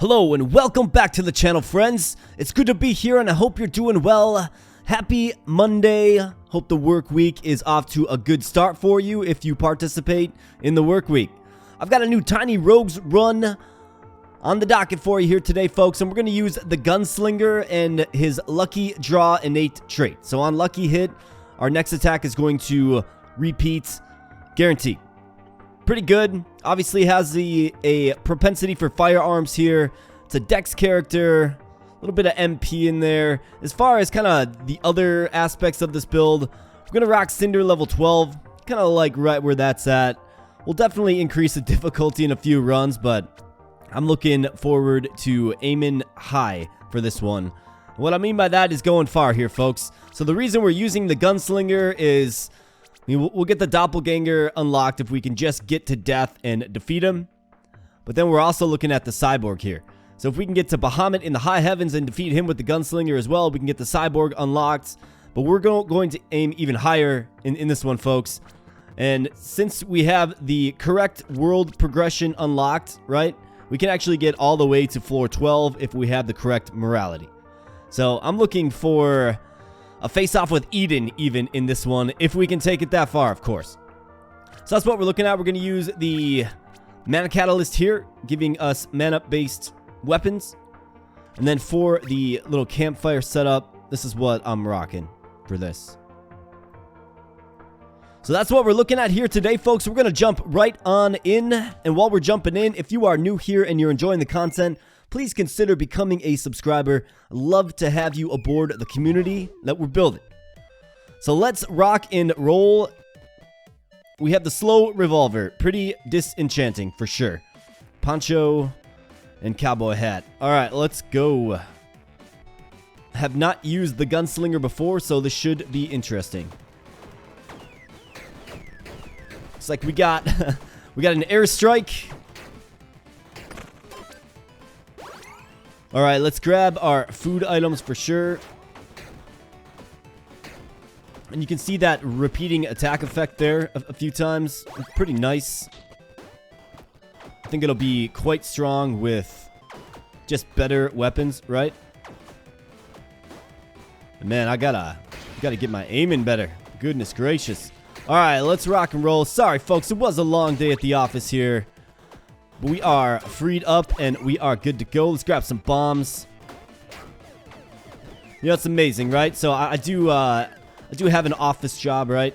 Hello and welcome back to the channel, friends. It's good to be here and I hope you're doing well. Happy Monday. Hope the work week is off to a good start for you if you participate in the work week. I've got a new Tiny Rogues run on the docket for you here today, folks, and we're going to use the Gunslinger and his Lucky Draw innate trait. So on Lucky Hit, our next attack is going to repeat guaranteed. Pretty good. Obviously has a propensity for firearms here. It's a dex character. A little bit of MP in there. As far as kind of the other aspects of this build, we're going to rock Cinder level 12. Kind of like right where that's at. We'll definitely increase the difficulty in a few runs, but I'm looking forward to aiming high for this one. What I mean by that is going far here, folks. So the reason we're using the Gunslinger is we'll get the Doppelganger unlocked if we can just get to death and defeat him. But then we're also looking at the Cyborg here. So if we can get to Bahamut in the high heavens and defeat him with the Gunslinger as well, we can get the Cyborg unlocked. But we're going to aim even higher in this one, folks. And since we have the correct world progression unlocked, right, we can actually get all the way to floor 12 if we have the correct morality. So I'm looking for a face-off with Eden even in this one, if we can take it that far, of course. So that's what we're looking at. We're going to use the Mana Catalyst here, giving us mana-based weapons. And then for the little campfire setup, this is what I'm rocking for this. So that's what we're looking at here today, folks. We're going to jump right on in. And while we're jumping in, if you are new here and you're enjoying the content, please consider becoming a subscriber. I'd love to have you aboard the community that we're building. So let's rock and roll. We have the slow revolver. Pretty disenchanting for sure. Poncho and cowboy hat. All right, let's go. Have not used the Gunslinger before, so this should be interesting. It's like we got an airstrike. All right, let's grab our food items for sure. And you can see that repeating attack effect there a few times. Pretty nice. I think it'll be quite strong with just better weapons, right? And man, I gotta get my aiming better. Goodness gracious. All right, let's rock and roll. Sorry, folks, it was a long day at the office here. But we are freed up and we are good to go. Let's grab some bombs. You know, it's amazing, right? So I do have an office job, right?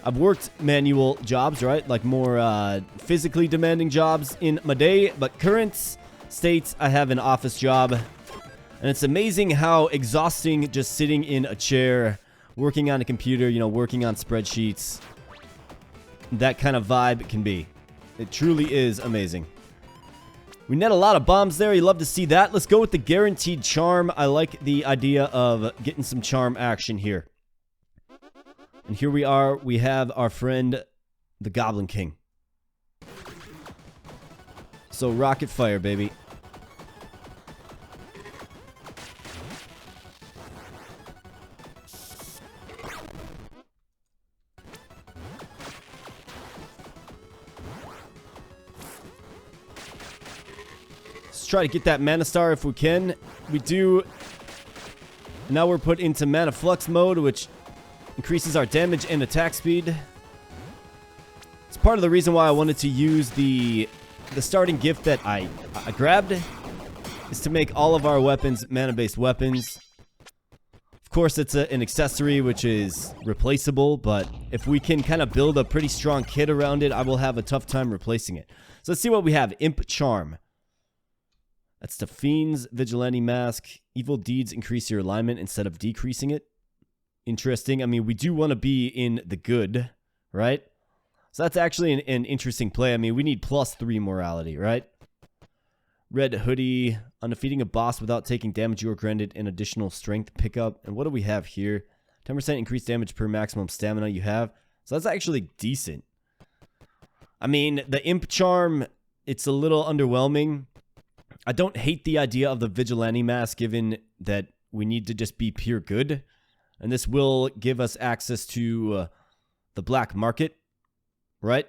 I've worked manual jobs, right? Like more physically demanding jobs in my day. But current state, I have an office job. And it's amazing how exhausting just sitting in a chair, working on a computer, you know, working on spreadsheets, that kind of vibe can be. It truly is amazing. We net a lot of bombs there. You love to see that. Let's go with the guaranteed charm. I like the idea of getting some charm action here. And here we are. We have our friend, the Goblin King. So rocket fire, baby. Try to get that mana star if we can. We do. Now we're put into mana flux mode, which increases our damage and attack speed. It's part of the reason why I wanted to use the starting gift that I grabbed, is to make all of our weapons mana based weapons. Of course, it's an accessory which is replaceable, but if we can kind of build a pretty strong kit around it, I will have a tough time replacing it. So let's see what we have. Imp Charm. That's the Fiend's Vigilante Mask. Evil deeds increase your alignment instead of decreasing it. Interesting. I mean, we do want to be in the good, right? So that's actually an interesting play. I mean, we need +3 morality, right? Red Hoodie. On defeating a boss without taking damage, you are granted an additional strength pickup. And what do we have here? 10% increased damage per maximum stamina you have. So that's actually decent. I mean, the Imp Charm, it's a little underwhelming. I don't hate the idea of the Vigilante Mask, given that we need to just be pure good. And this will give us access to the black market, right?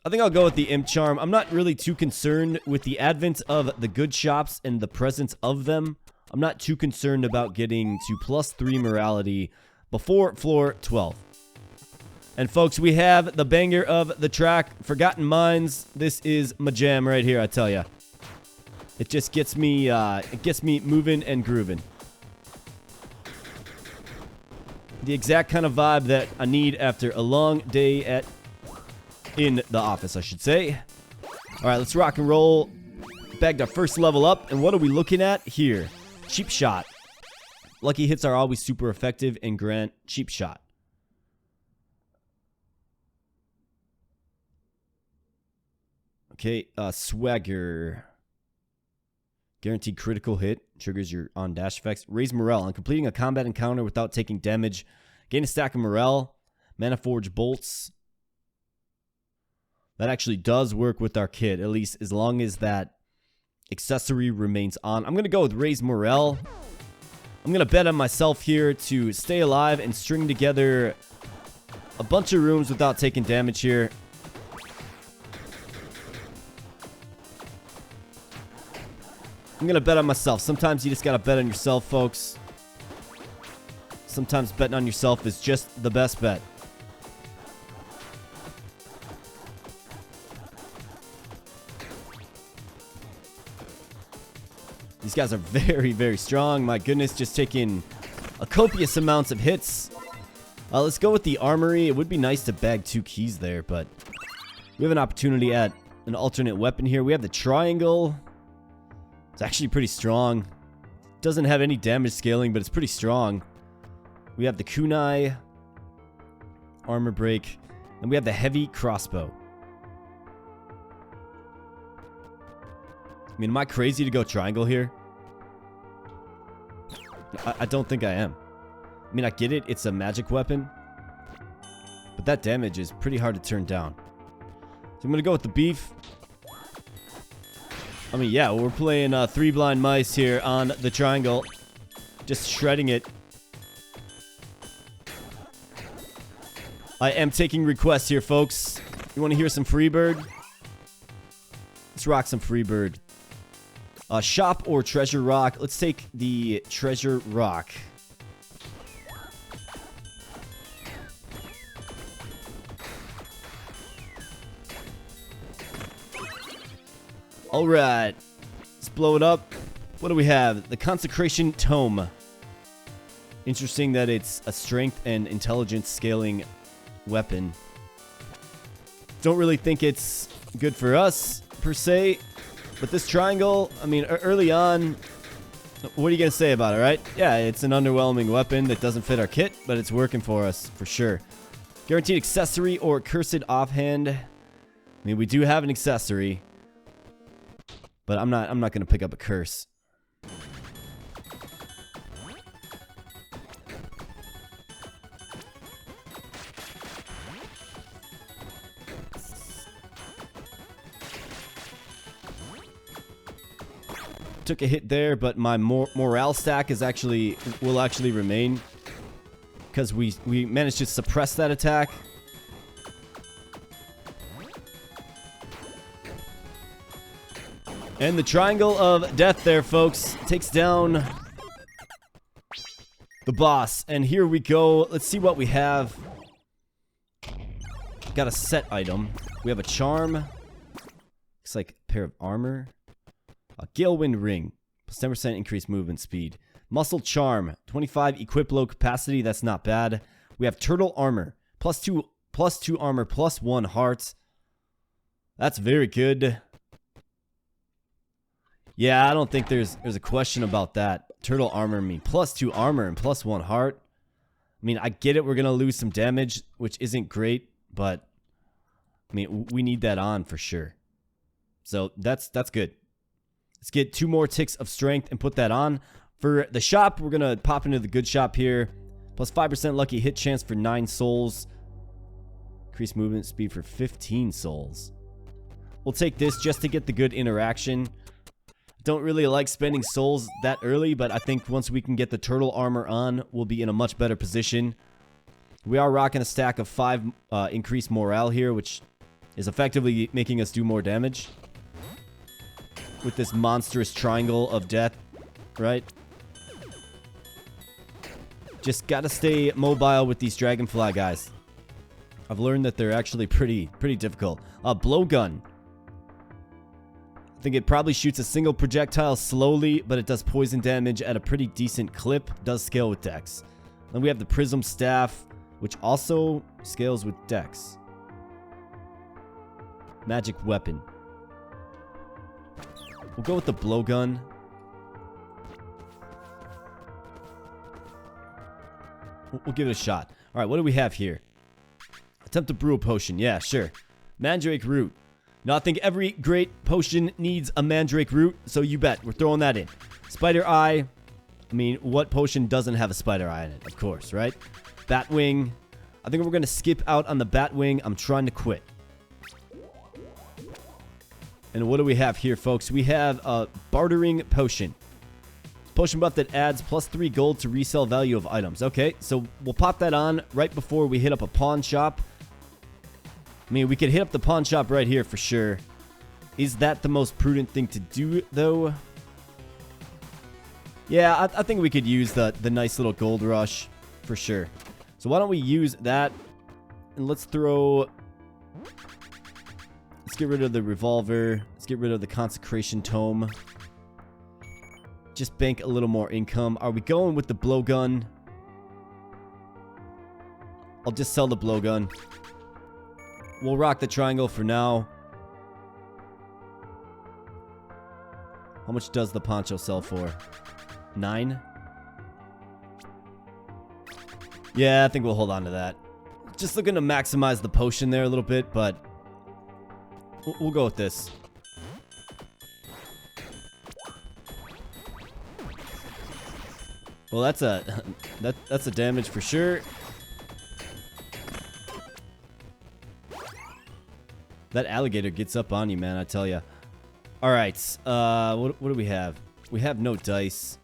I think I'll go with the Imp Charm. I'm not really too concerned with the advent of the good shops and the presence of them. I'm not too concerned about getting to +3 morality before floor 12. And folks, we have the banger of the track, Forgotten Mines. This is my jam right here, I tell ya. It just gets me, moving and grooving. The exact kind of vibe that I need after a long day in the office, I should say. All right, let's rock and roll. Bagged our first level up, and what are we looking at here? Cheap Shot. Lucky hits are always super effective and grant Cheap Shot. Okay, Swagger. Guaranteed critical hit. Triggers your on-dash effects. Raise morale. On completing a combat encounter without taking damage, gain a stack of morale. Mana Forge Bolts. That actually does work with our kit, at least as long as that accessory remains on. I'm going to go with Raise Morale. I'm going to bet on myself here to stay alive and string together a bunch of rooms without taking damage here. I'm going to bet on myself. Sometimes you just got to bet on yourself, folks. Sometimes betting on yourself is just the best bet. These guys are very, very strong. My goodness, just taking a copious amounts of hits. Let's go with the armory. It would be nice to bag 2 keys there, but we have an opportunity at an alternate weapon here. We have the triangle. It's actually pretty strong. Doesn't have any damage scaling, but it's pretty strong. We have the kunai, armor break, and we have the heavy crossbow. I mean, am I crazy to go triangle here? I don't think I am. I mean, I get it. It's a magic weapon. But that damage is pretty hard to turn down. So I'm going to go with the beef. I mean, yeah, we're playing 3 blind mice here on the triangle. Just shredding it. I am taking requests here, folks. You want to hear some Freebird? Let's rock some Freebird. Shop or Treasure Rock? Let's take the Treasure Rock. Alright. Let's blow it up. What do we have? The Consecration Tome. Interesting that it's a strength and intelligence scaling weapon. Don't really think it's good for us, per se. But this triangle, I mean, early on, what are you going to say about it, right? Yeah, it's an underwhelming weapon that doesn't fit our kit, but it's working for us, for sure. Guaranteed accessory or cursed offhand. I mean, we do have an accessory, but I'm not going to pick up a curse. Took a hit there, but my morale stack is will actually remain because we managed to suppress that attack. And the Triangle of Death there, folks, takes down the boss. And here we go. Let's see what we have. Got a set item. We have a charm. Looks like a pair of armor. A Galewind Ring, plus 10% increased movement speed. Muscle Charm, 25 equip low capacity, that's not bad. We have Turtle Armor, plus 2 armor, plus 1 heart. That's very good. Yeah, I don't think there's a question about that. Turtle Armor, I mean, plus 2 armor and plus 1 heart. I mean, I get it, we're going to lose some damage, which isn't great, but I mean, we need that on for sure. So that's good. Let's get 2 more ticks of strength and put that on. For the shop, we're going to pop into the good shop here. Plus 5% lucky hit chance for 9 souls. Increased movement speed for 15 souls. We'll take this just to get the good interaction. Don't really like spending souls that early, but I think once we can get the turtle armor on, we'll be in a much better position. We are rocking a stack of 5 increased morale here, which is effectively making us do more damage with this monstrous triangle of death, right? Just gotta stay mobile with these dragonfly guys. I've learned that they're actually pretty difficult. Blowgun. I think it probably shoots a single projectile slowly, but it does poison damage at a pretty decent clip. Does scale with dex. Then we have the prism staff, which also scales with dex. Magic weapon. We'll go with the blowgun. We'll give it a shot. All right, what do we have here? Attempt to brew a potion. Yeah, sure. Mandrake root. Now, I think every great potion needs a mandrake root, so you bet. We're throwing that in. Spider eye. I mean, what potion doesn't have a spider eye in it? Of course, right? Batwing. I think we're going to skip out on the Batwing. I'm trying to quit. And what do we have here, folks? We have a bartering potion. Potion buff that adds +3 gold to resale value of items. Okay, so we'll pop that on right before we hit up a pawn shop. I mean, we could hit up the pawn shop right here for sure. Is that the most prudent thing to do, though? Yeah, I think we could use the nice little gold rush for sure. So why don't we use that? And let's throw... Let's get rid of the revolver. Let's get rid of the consecration tome. Just bank a little more income. Are we going with the blowgun? I'll just sell the blowgun. We'll rock the triangle for now. How much does the poncho sell for? 9? Yeah, I think we'll hold on to that. Just looking to maximize the potion there a little bit, but we'll go with this. Well, that's a damage for sure. That alligator gets up on you, man, I tell ya. All right, what do we have? We have no dice.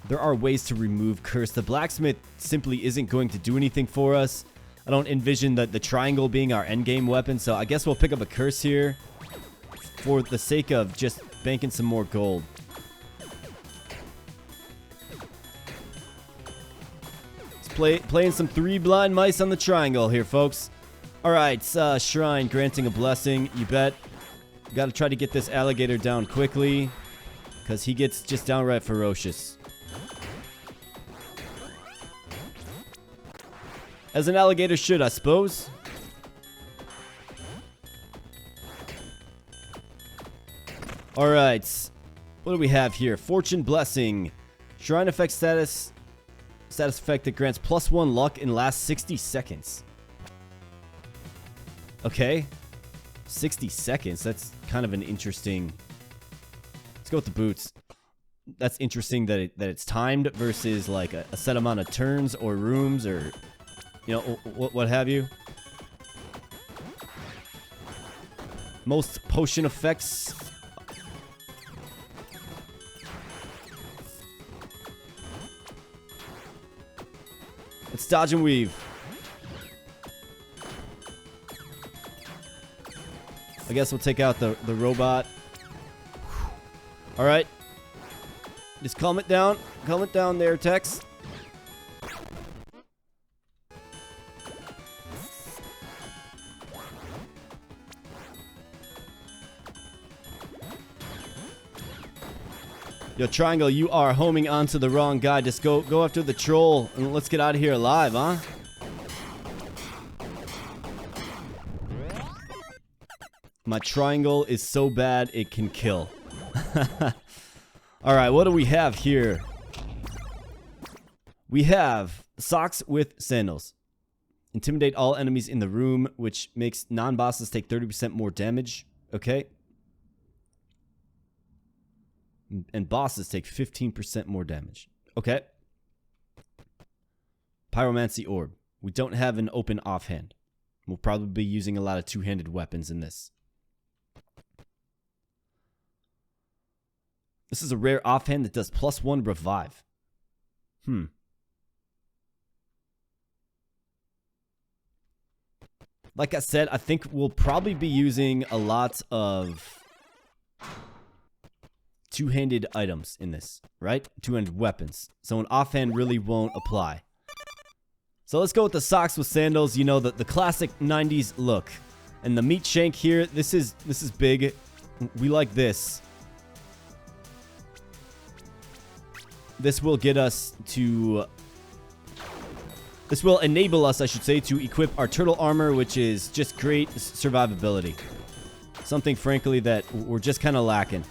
There are ways to remove curse. The blacksmith simply isn't going to do anything for us. I don't envision the triangle being our endgame weapon, so I guess we'll pick up a curse here for the sake of just banking some more gold. Playing some 3 blind mice on the triangle here, folks. Alright, shrine granting a blessing. You bet. Gotta try to get this alligator down quickly, because he gets just downright ferocious. As an alligator should, I suppose. Alright. What do we have here? Fortune blessing. Shrine effect status. Status effect that grants +1 luck in last 60 seconds. Okay. 60 seconds. That's kind of an interesting... Let's go with the boots. That's interesting that it's timed versus like a set amount of turns or rooms or... You know, what have you. Most potion effects... Let's dodge and weave. I guess we'll take out the robot. Alright. Just calm it down. Calm it down there, Tex. Yo, Triangle, you are homing onto the wrong guy. Just go after the troll and let's get out of here alive, huh? My triangle is so bad it can kill. Alright, what do we have here? We have socks with sandals. Intimidate all enemies in the room, which makes non-bosses take 30% more damage. Okay. And bosses take 15% more damage. Okay. Pyromancy orb. We don't have an open offhand. We'll probably be using a lot of two-handed weapons in this. This is a rare offhand that does +1 revive. Like I said, I think we'll probably be using a lot of two-handed items in this, right? Two-handed weapons. So an offhand really won't apply. So let's go with the socks with sandals. You know, the classic 90s look. And the meat shank here, this is big. We like this. This will get us to... This will enable us, I should say, to equip our turtle armor, which is just great survivability. Something, frankly, that we're just kind of lacking.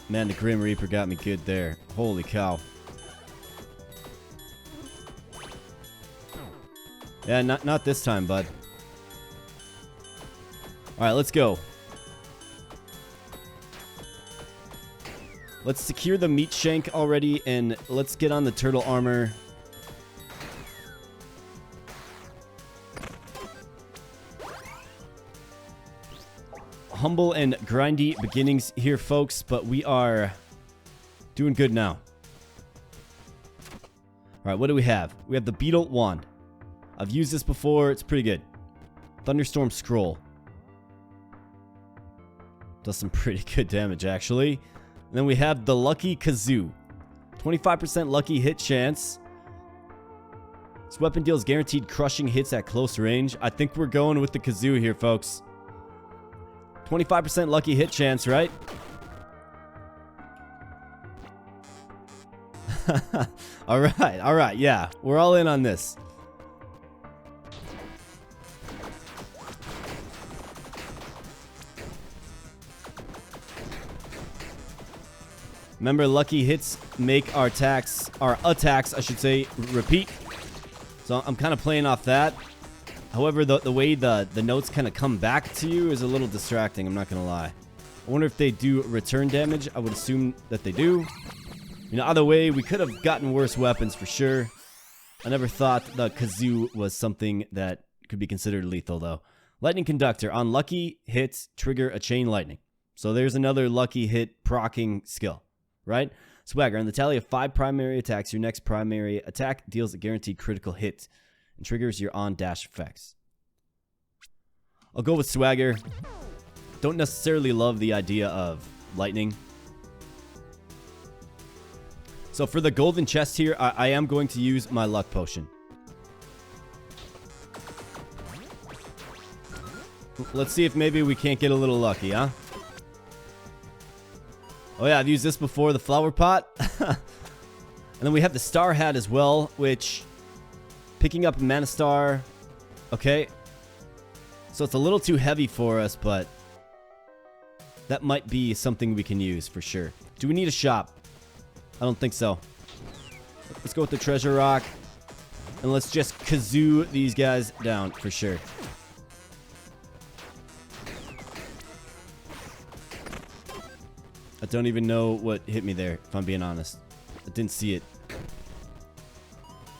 Man, the Grim Reaper got me good there. Holy cow. Yeah, not this time, bud. Alright, let's go. Let's secure the meat shank already, and let's get on the turtle armor. Humble and grindy beginnings here, folks, but we are doing good now. Alright, what do we have? We have the Beetle Wand. I've used this before. It's pretty good. Thunderstorm Scroll. Does some pretty good damage, actually. And then we have the Lucky Kazoo. 25% lucky hit chance. This weapon deals guaranteed crushing hits at close range. I think we're going with the Kazoo here, folks. 25% lucky hit chance, right? Alright, yeah. We're all in on this. Remember, lucky hits make our attacks, I should say, repeat. So I'm kind of playing off that. However, the way the notes kind of come back to you is a little distracting, I'm not going to lie. I wonder if they do return damage. I would assume that they do. You know, either way, we could have gotten worse weapons for sure. I never thought the Kazoo was something that could be considered lethal, though. Lightning Conductor. On lucky hits, trigger a chain lightning. So there's another lucky hit proccing skill, right? Swagger. On the tally of 5 primary attacks, your next primary attack deals a guaranteed critical hit and triggers your on-dash effects. I'll go with Swagger. Don't necessarily love the idea of lightning. So for the golden chest here, I am going to use my luck potion. Let's see if maybe we can't get a little lucky, huh? Oh yeah, I've used this before, the flower pot. And then we have the star hat as well, which... Picking up a mana star. Okay. So it's a little too heavy for us, but... That might be something we can use for sure. Do we need a shop? I don't think so. Let's go with the treasure rock. And let's just kazoo these guys down for sure. I don't even know what hit me there, if I'm being honest. I didn't see it.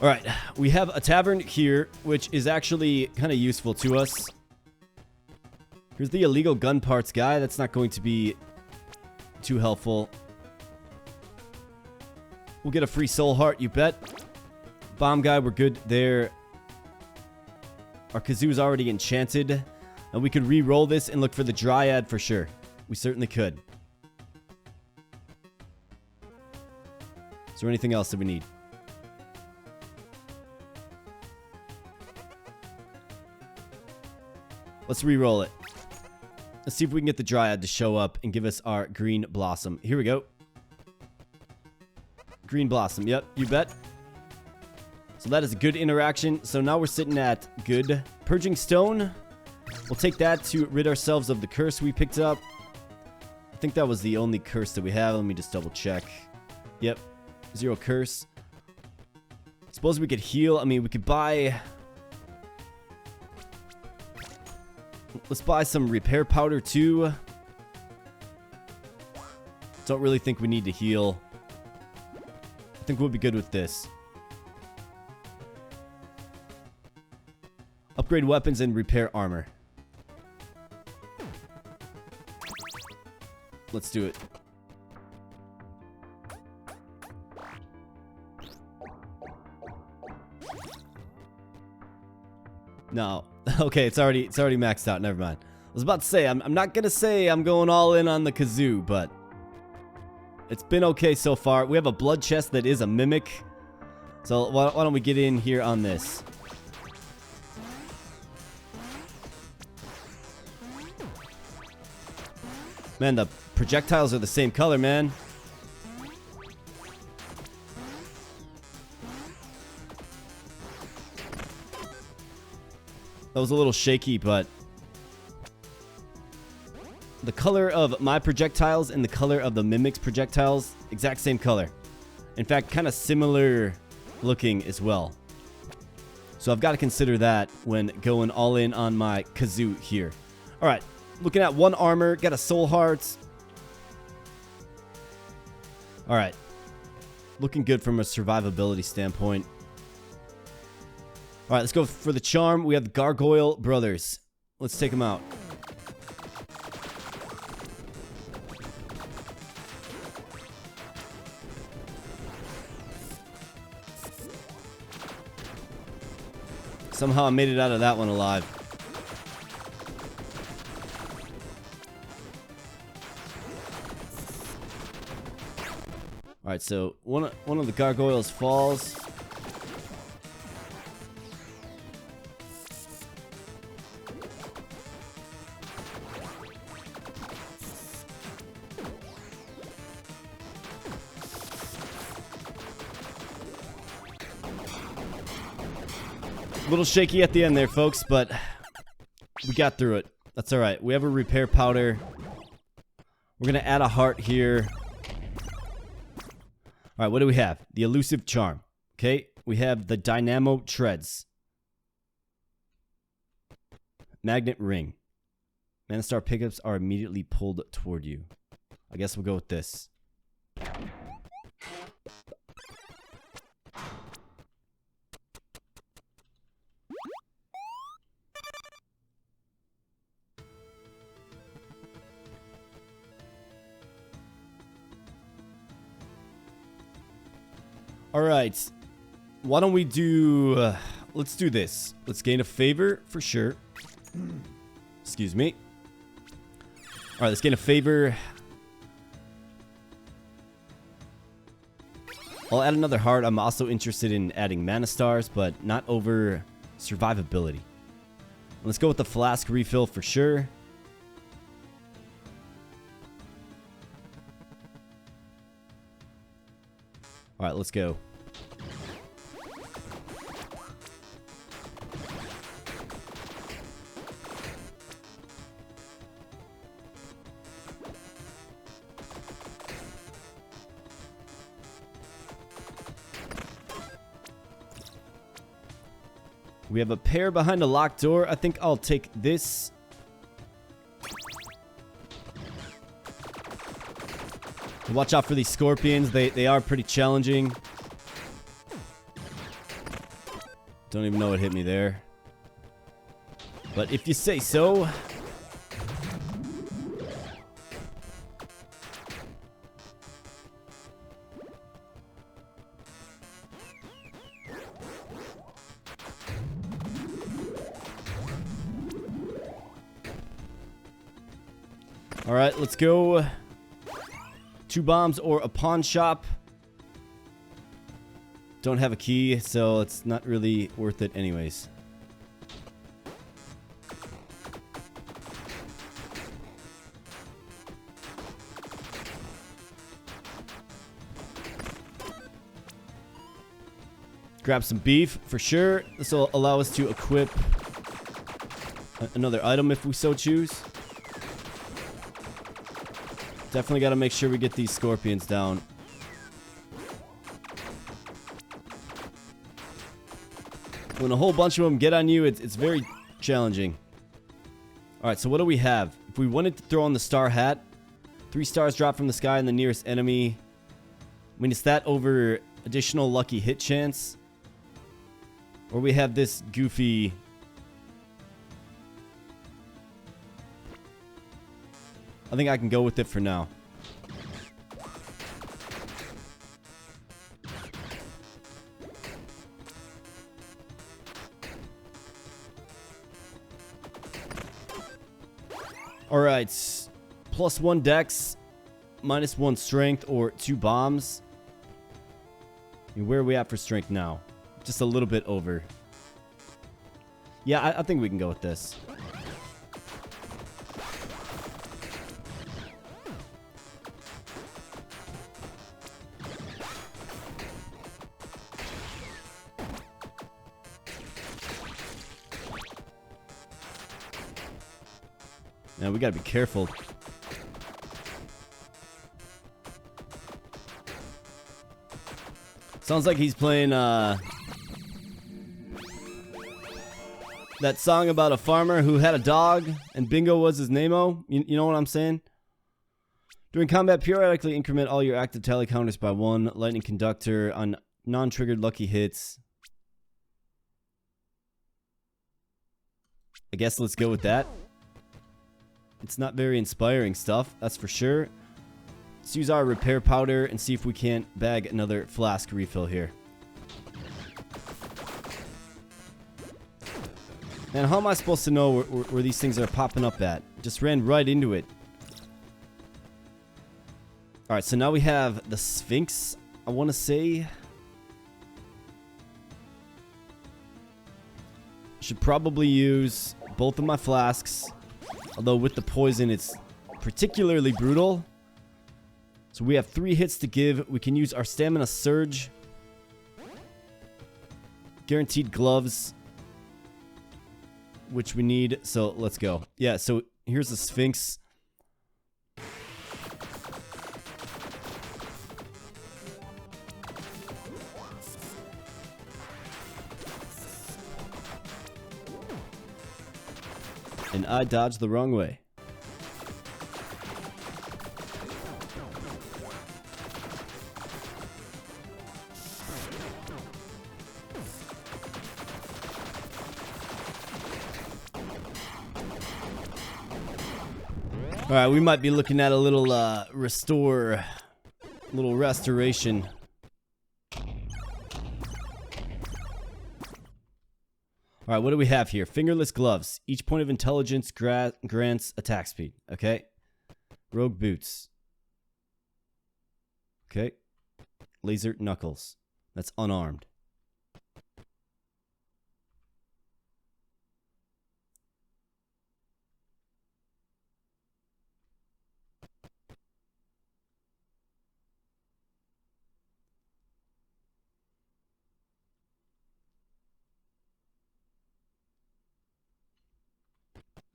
Alright, we have a tavern here, which is actually kind of useful to us. Here's the illegal gun parts guy. That's not going to be too helpful. We'll get a free soul heart, you bet. Bomb guy, we're good there. Our kazoo's already enchanted. And we could re-roll this and look for the dryad for sure. We certainly could. Is there anything else that we need? Let's re-roll it. Let's see if we can get the dryad to show up and give us our green blossom. Here we go. Green blossom. Yep, you bet. So that is a good interaction. So now we're sitting at good. Purging stone. We'll take that to rid ourselves of the curse we picked up. I think that was the only curse that we have. Let me just double check. Yep. 0 curse. Suppose we could heal. I mean, we could buy... Let's buy some repair powder too. Don't really think we need to heal. I think we'll be good with this. Upgrade weapons and repair armor. Let's do it. No. Okay, it's already maxed out. Never mind. I was about to say, I'm not gonna say I'm going all in on the kazoo, but it's been okay so far. We have a blood chest that is a mimic. So why don't we get in here on this? Man, the projectiles are the same color, man. That was a little shaky, but the color of my projectiles and the color of the mimic's projectiles, exact same color. In fact, kind of similar looking as well. So I've got to consider that when going all in on my kazoo here. All right, looking at 1 armor, got a soul heart. All right, looking good from a survivability standpoint. All right, let's go for the charm. We have the Gargoyle Brothers. Let's take them out. Somehow I made it out of that one alive. All right, so one of the gargoyles falls. A little shaky at the end there, folks, but we got through it. That's all right. We have a repair powder. We're going to add a heart here. All right, what do we have? The elusive charm. Okay, we have the dynamo treads. Magnet ring. Mana star pickups are immediately pulled toward you. I guess we'll go with this. All right, why don't we do, let's do this. Let's gain a favor for sure. Excuse me. All right, let's gain a favor. I'll add another heart. I'm also interested in adding mana stars, but not over survivability. Let's go with the flask refill for sure. All right, let's go. We have a pair behind a locked door. I think I'll take this. Watch out for these scorpions. They are pretty challenging. Don't even know what hit me there. But if you say so. All right, let's go. 2 bombs or a pawn shop. Don't have a key, so it's not really worth it anyways. Grab some beef for sure. This will allow us to equip another item if we so choose. Definitely got to make sure we get these scorpions down. When a whole bunch of them get on you, it's very challenging. Alright, so what do we have? If we wanted to throw on the star hat, 3 stars drop from the sky on the nearest enemy. I mean, is that over additional lucky hit chance? Or we have this goofy... I think I can go with it for now. Alright. +1 dex, -1 strength, or 2 bombs. I mean, where are we at for strength now? Just a little bit over. Yeah, I think we can go with this. Now we gotta be careful. Sounds like he's playing that song about a farmer who had a dog and Bingo was his name-o. You know what I'm saying? During combat, periodically increment all your active tally counters by 1. Lightning Conductor on non-triggered lucky hits. I guess let's go with that. It's not very inspiring stuff, that's for sure. Let's use our repair powder and see if we can't bag another flask refill here. Man, how am I supposed to know where these things are popping up at? Just ran right into it. Alright, so now we have the Sphinx, I want to say. Should probably use both of my flasks. Although with the poison, it's particularly brutal. So we have 3 hits to give. We can use our stamina surge. Guaranteed gloves, which we need. So let's go. Yeah, so here's the Sphinx. And I dodged the wrong way. Alright, we might be looking at a little restoration. Alright, what do we have here? Fingerless gloves. Each point of intelligence grants attack speed. Okay. Rogue boots. Okay. Laser knuckles. That's unarmed.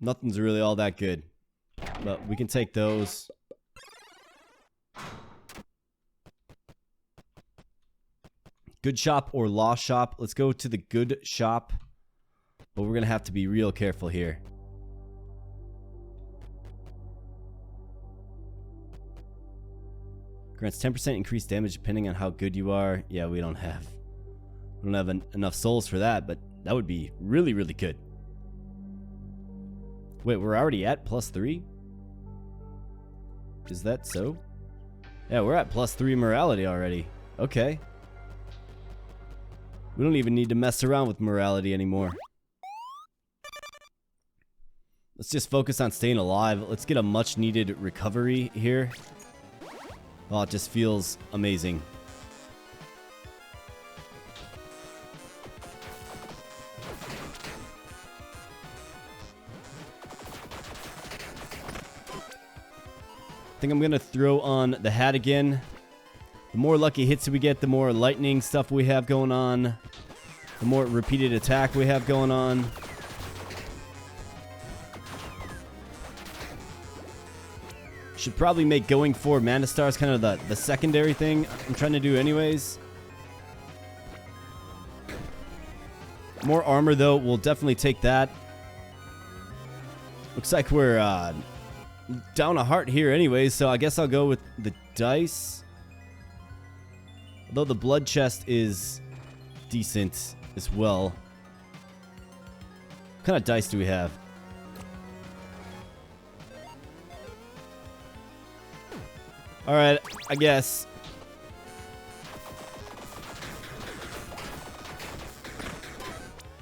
Nothing's really all that good, but we can take those. Good shop or lost shop? Let's go to the good shop, but we're gonna have to be real careful here. Grants 10% increased damage depending on how good you are. Yeah, we don't have enough souls for that, but that would be really, really good. Wait, we're already at +3? Is that so? Yeah, we're at +3 morality already. Okay. We don't even need to mess around with morality anymore. Let's just focus on staying alive. Let's get a much needed recovery here. Oh, it just feels amazing. I think I'm gonna throw on the hat again. The more lucky hits we get, the more lightning stuff we have going on, the more repeated attack we have going on. Should probably make going for Mana Stars kind of the secondary thing I'm trying to do anyways. More armor though, we'll definitely take that. Looks like we're down a heart here anyways, so I guess I'll go with the dice. Although the blood chest is decent as well. What kind of dice do we have? Alright, I guess.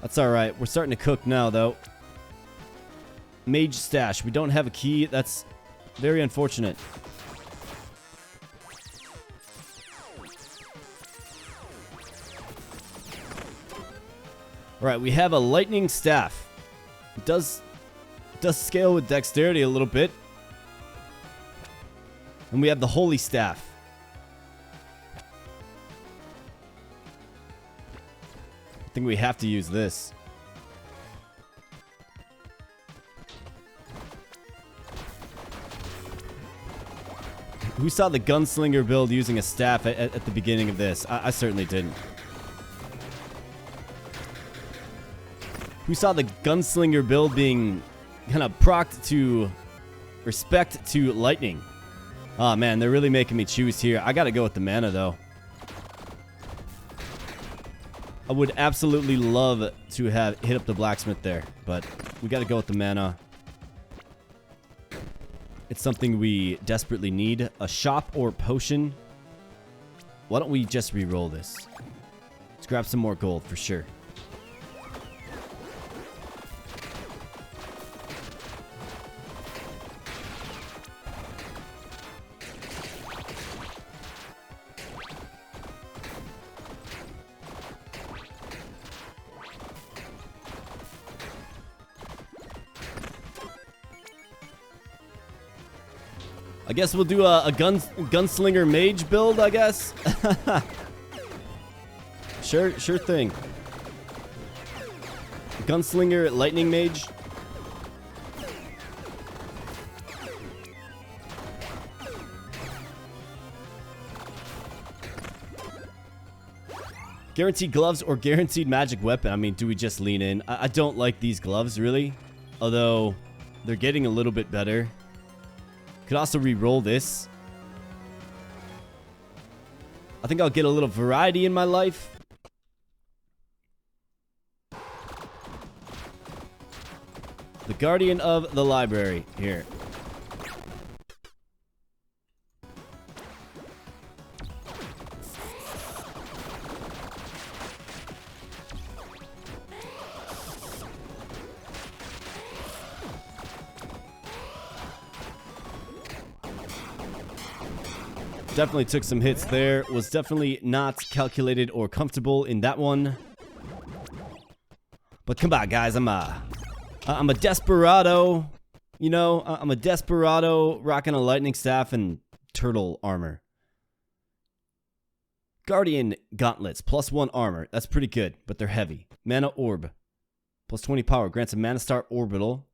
That's alright. We're starting to cook now, though. Mage stash. We don't have a key. That's very unfortunate. Alright, we have a lightning staff. It does scale with dexterity a little bit. And we have the holy staff. I think we have to use this. Who saw the gunslinger build using a staff at the beginning of this? I certainly didn't. Who saw the gunslinger build being kind of procced to respect to lightning? Oh man, they're really making me choose here. I gotta go with the mana though. I would absolutely love to have hit up the blacksmith there, but we gotta go with the mana. It's something we desperately need. A shop or potion. Why don't we just re-roll this? Let's grab some more gold for sure. I guess we'll do a gunslinger mage build, I guess. Sure thing. Gunslinger lightning mage. Guaranteed gloves or guaranteed magic weapon. I mean, do we just lean in? I don't like these gloves, really. Although, they're getting a little bit better. Could also re-roll this. I think I'll get a little variety in my life. The Guardian of the Library here. Definitely took some hits there. Was definitely not calculated or comfortable in that one. But come on, guys. I'm a desperado. You know, I'm a desperado rocking a lightning staff and turtle armor. Guardian gauntlets, +1 armor. That's pretty good, but they're heavy. Mana orb, +20 power. Grants a mana star orbital.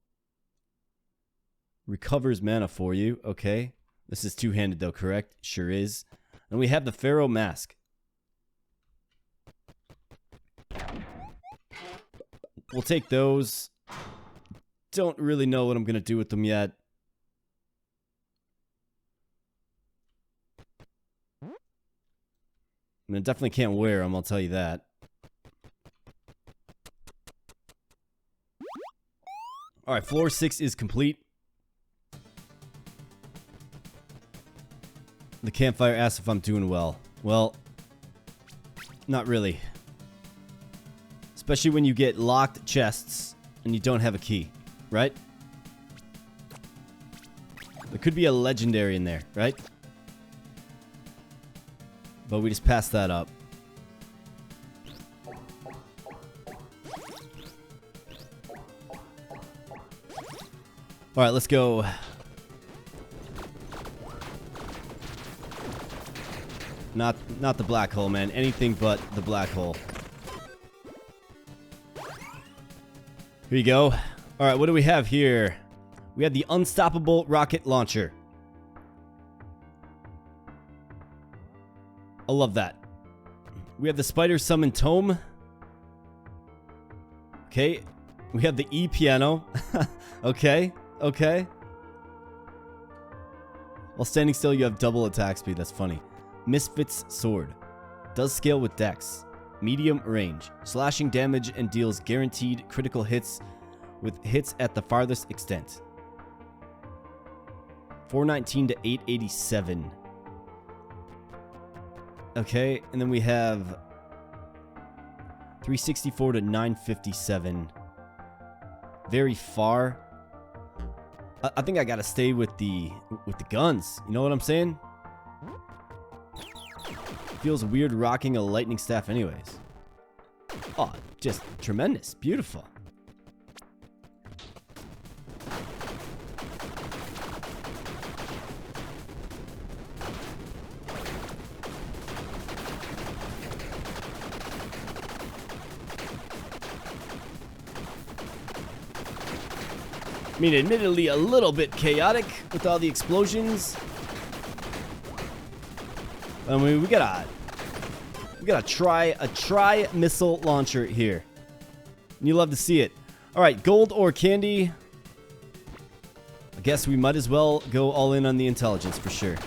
Recovers mana for you. Okay. This is two-handed though, correct? Sure is. And we have the Pharaoh Mask. We'll take those. Don't really know what I'm going to do with them yet. I mean, I definitely can't wear them, I'll tell you that. Alright, floor 6 is complete. The campfire asks if I'm doing well. Well, not really. Especially when you get locked chests and you don't have a key, right? There could be a legendary in there, right? But we just passed that up. Alright, let's go. Not the black hole, man. Anything but the black hole. Here you go. Alright, what do we have here? We have the unstoppable rocket launcher. I love that. We have the spider summon tome. Okay. We have the E piano. Okay. Okay. While standing still, you have double attack speed. That's funny. Misfit's sword. Does scale with dex. Medium range. Slashing damage and deals guaranteed critical hits with hits at the farthest extent. 419 to 887. Okay, and then we have 364 to 957. Very far. I think I gotta stay with the guns. You know what I'm saying? Feels weird rocking a lightning staff anyways. Oh, just tremendous. Beautiful. I mean, admittedly a little bit chaotic with all the explosions. I mean, we got a tri missile launcher here. And you love to see it. All right, gold or candy. I guess we might as well go all in on the intelligence for sure.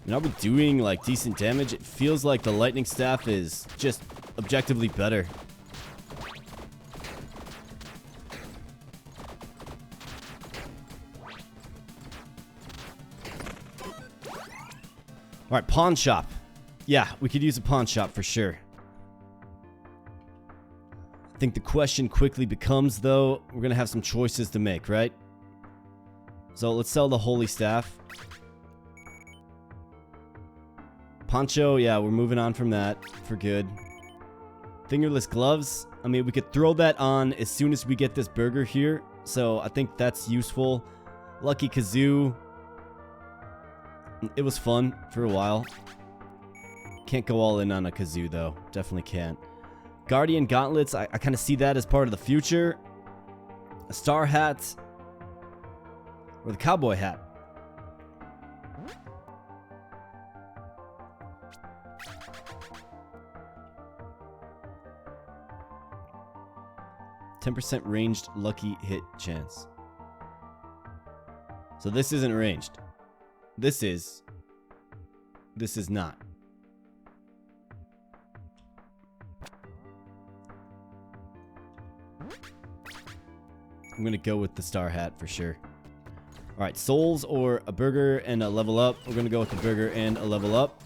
Now we're doing like decent damage. It feels like the lightning staff is just objectively better. Alright, pawn shop. Yeah, we could use a pawn shop for sure. I think the question quickly becomes, though, we're going to have some choices to make, right? So let's sell the holy staff. Poncho, yeah, we're moving on from that for good. Fingerless gloves. I mean, we could throw that on as soon as we get this burger here. So I think that's useful. Lucky kazoo. It was fun for a while. Can't go all in on a kazoo, though. Definitely can't. Guardian gauntlets. I kind of see that as part of the future. A star hat. Or the cowboy hat. 10% ranged lucky hit chance. So this isn't ranged. This is. This is not. I'm gonna go with the star hat for sure. Alright, souls or a burger and a level up. We're gonna go with the burger and a level up.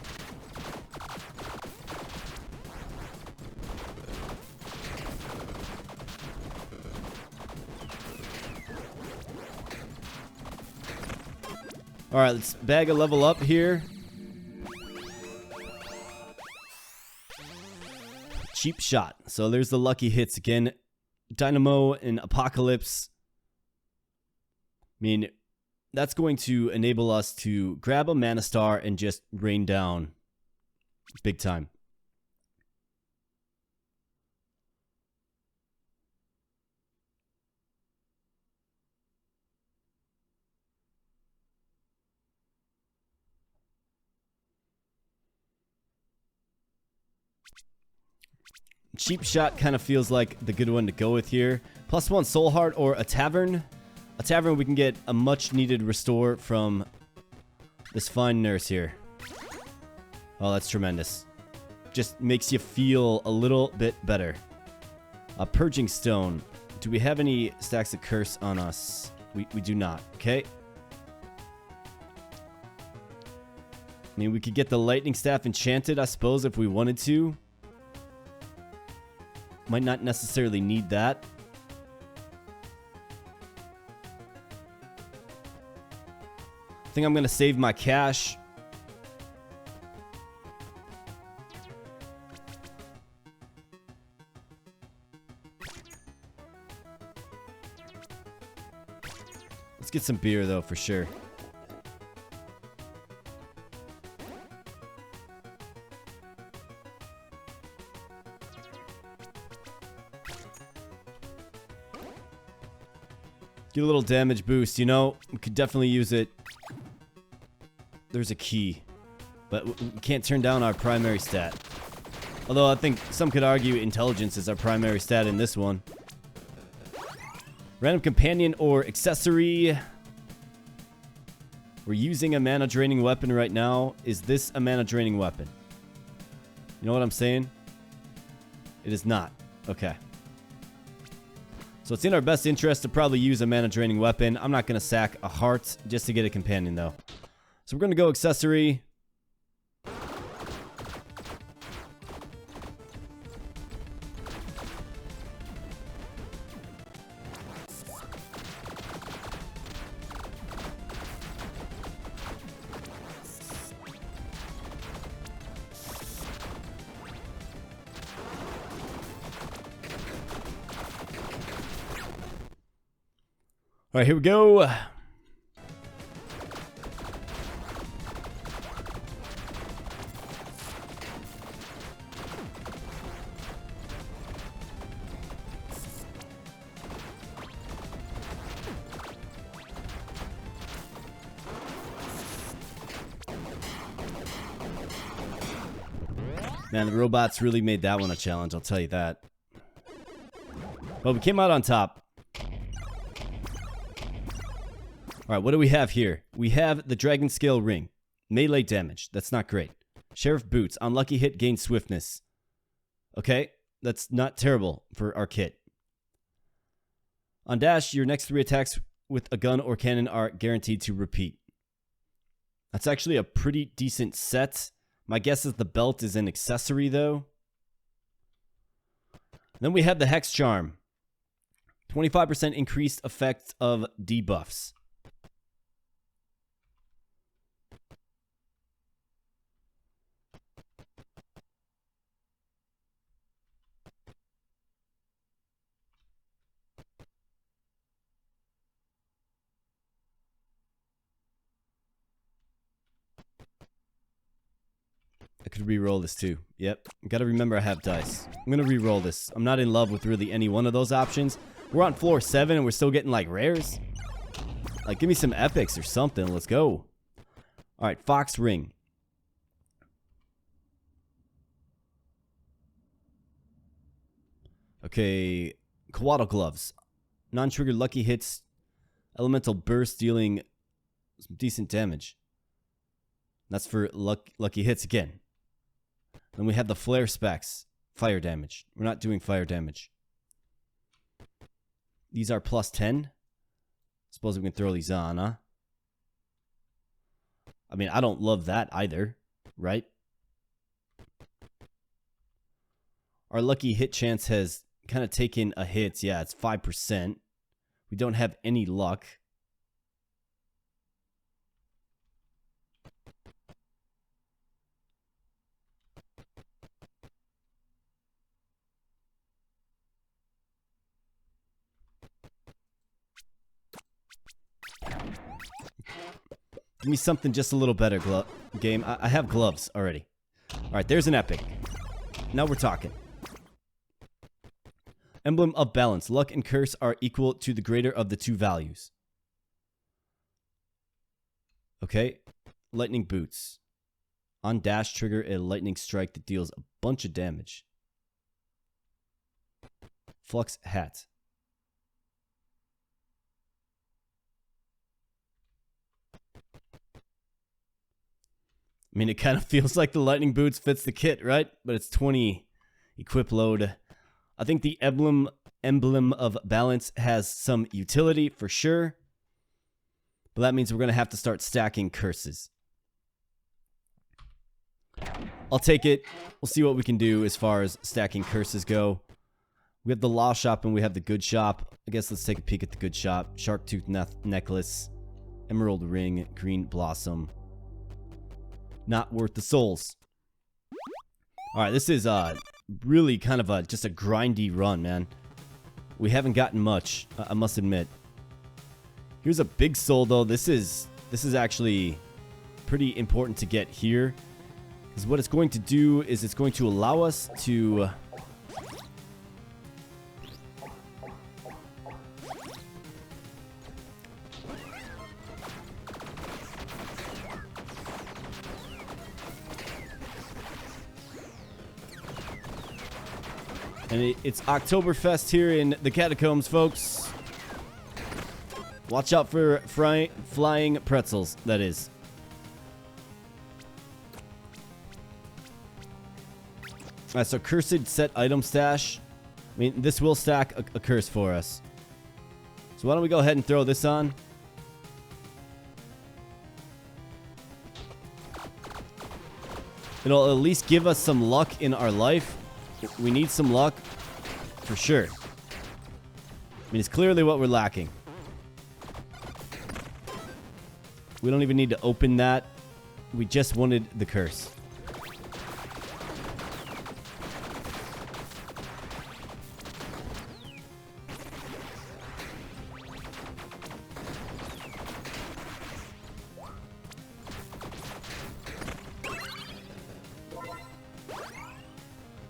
Alright, let's bag a level up here. Cheap shot. So there's the lucky hits again. Dynamo and Apocalypse. I mean, that's going to enable us to grab a Mana Star and just rain down big time. Cheap shot kind of feels like the good one to go with here. +1 soul heart or a tavern. A tavern, we can get a much needed restore from this fine nurse here. Oh, that's tremendous. Just makes you feel a little bit better. A purging stone. Do we have any stacks of curse on us? We do not. Okay. I mean, we could get the lightning staff enchanted, I suppose, if we wanted to. Might not necessarily need that. I think I'm going to save my cash. Let's get some beer, though, for sure. Get a little damage boost, you know? We could definitely use it. There's a key. But we can't turn down our primary stat. Although I think some could argue intelligence is our primary stat in this one. Random companion or accessory. We're using a mana draining weapon right now. Is this a mana draining weapon? You know what I'm saying? It is not. Okay. So it's in our best interest to probably use a mana draining weapon. I'm not going to sack a heart just to get a companion though. So we're going to go accessory. All right, here we go. Man, the robots really made that one a challenge, I'll tell you that. But we came out on top. Alright, what do we have here? We have the Dragon Scale Ring. Melee damage. That's not great. Sheriff Boots. Unlucky hit, gain swiftness. Okay, that's not terrible for our kit. On dash, your next 3 attacks with a gun or cannon are guaranteed to repeat. That's actually a pretty decent set. My guess is the belt is an accessory, though. Then we have the Hex Charm. 25% increased effect of debuffs. I could re-roll this too. Yep. Gotta remember I have dice. I'm gonna re-roll this. I'm not in love with really any one of those options. We're on floor 7 and we're still getting like rares. Like, give me some epics or something. Let's go. Alright, Fox Ring. Okay. Coatl Gloves. Non-trigger lucky hits. Elemental Burst dealing some decent damage. That's for lucky hits again. Then we have the Flare Specs. Fire damage. We're not doing fire damage. These are plus 10. Suppose we can throw these on, huh? I mean, I don't love that either, right? Our lucky hit chance has kind of taken a hit. Yeah, it's 5%. We don't have any luck. Give me something just a little better, game. I have gloves already. Alright, there's an epic. Now we're talking. Emblem of Balance. Luck and curse are equal to the greater of the 2 values. Okay. Lightning Boots. On dash, trigger a lightning strike that deals a bunch of damage. Flux Hat. I mean, it kind of feels like the Lightning Boots fits the kit, right? But it's 20 equip load. I think the emblem of Balance has some utility for sure. But that means we're going to have to start stacking curses. I'll take it. We'll see what we can do as far as stacking curses go. We have the Law Shop and we have the Good Shop. I guess let's take a peek at the Good Shop. Shark Tooth Necklace. Emerald Ring. Green Blossom. Not worth the souls. Alright, this is really kind of just a grindy run, man. We haven't gotten much, I must admit. Here's a big soul, though. This is actually pretty important to get here. Because what it's going to do is it's going to allow us to... And it's Oktoberfest here in the catacombs, folks. Watch out for flying pretzels, that is. Alright, so cursed set item stash. I mean, this will stack a curse for us. So why don't we go ahead and throw this on? It'll at least give us some luck in our life. We need some luck for sure. I mean, it's clearly what we're lacking. We don't even need to open that. We just wanted the curse.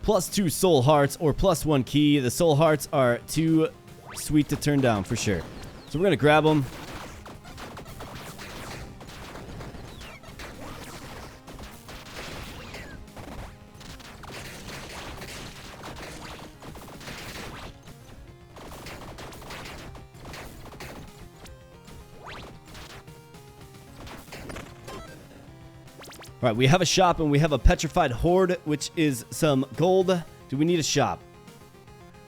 +2 soul hearts or +1 key. The soul hearts are too sweet to turn down for sure. So we're going to grab them. All right, we have a shop and we have a petrified horde, which is some gold. Do we need a shop?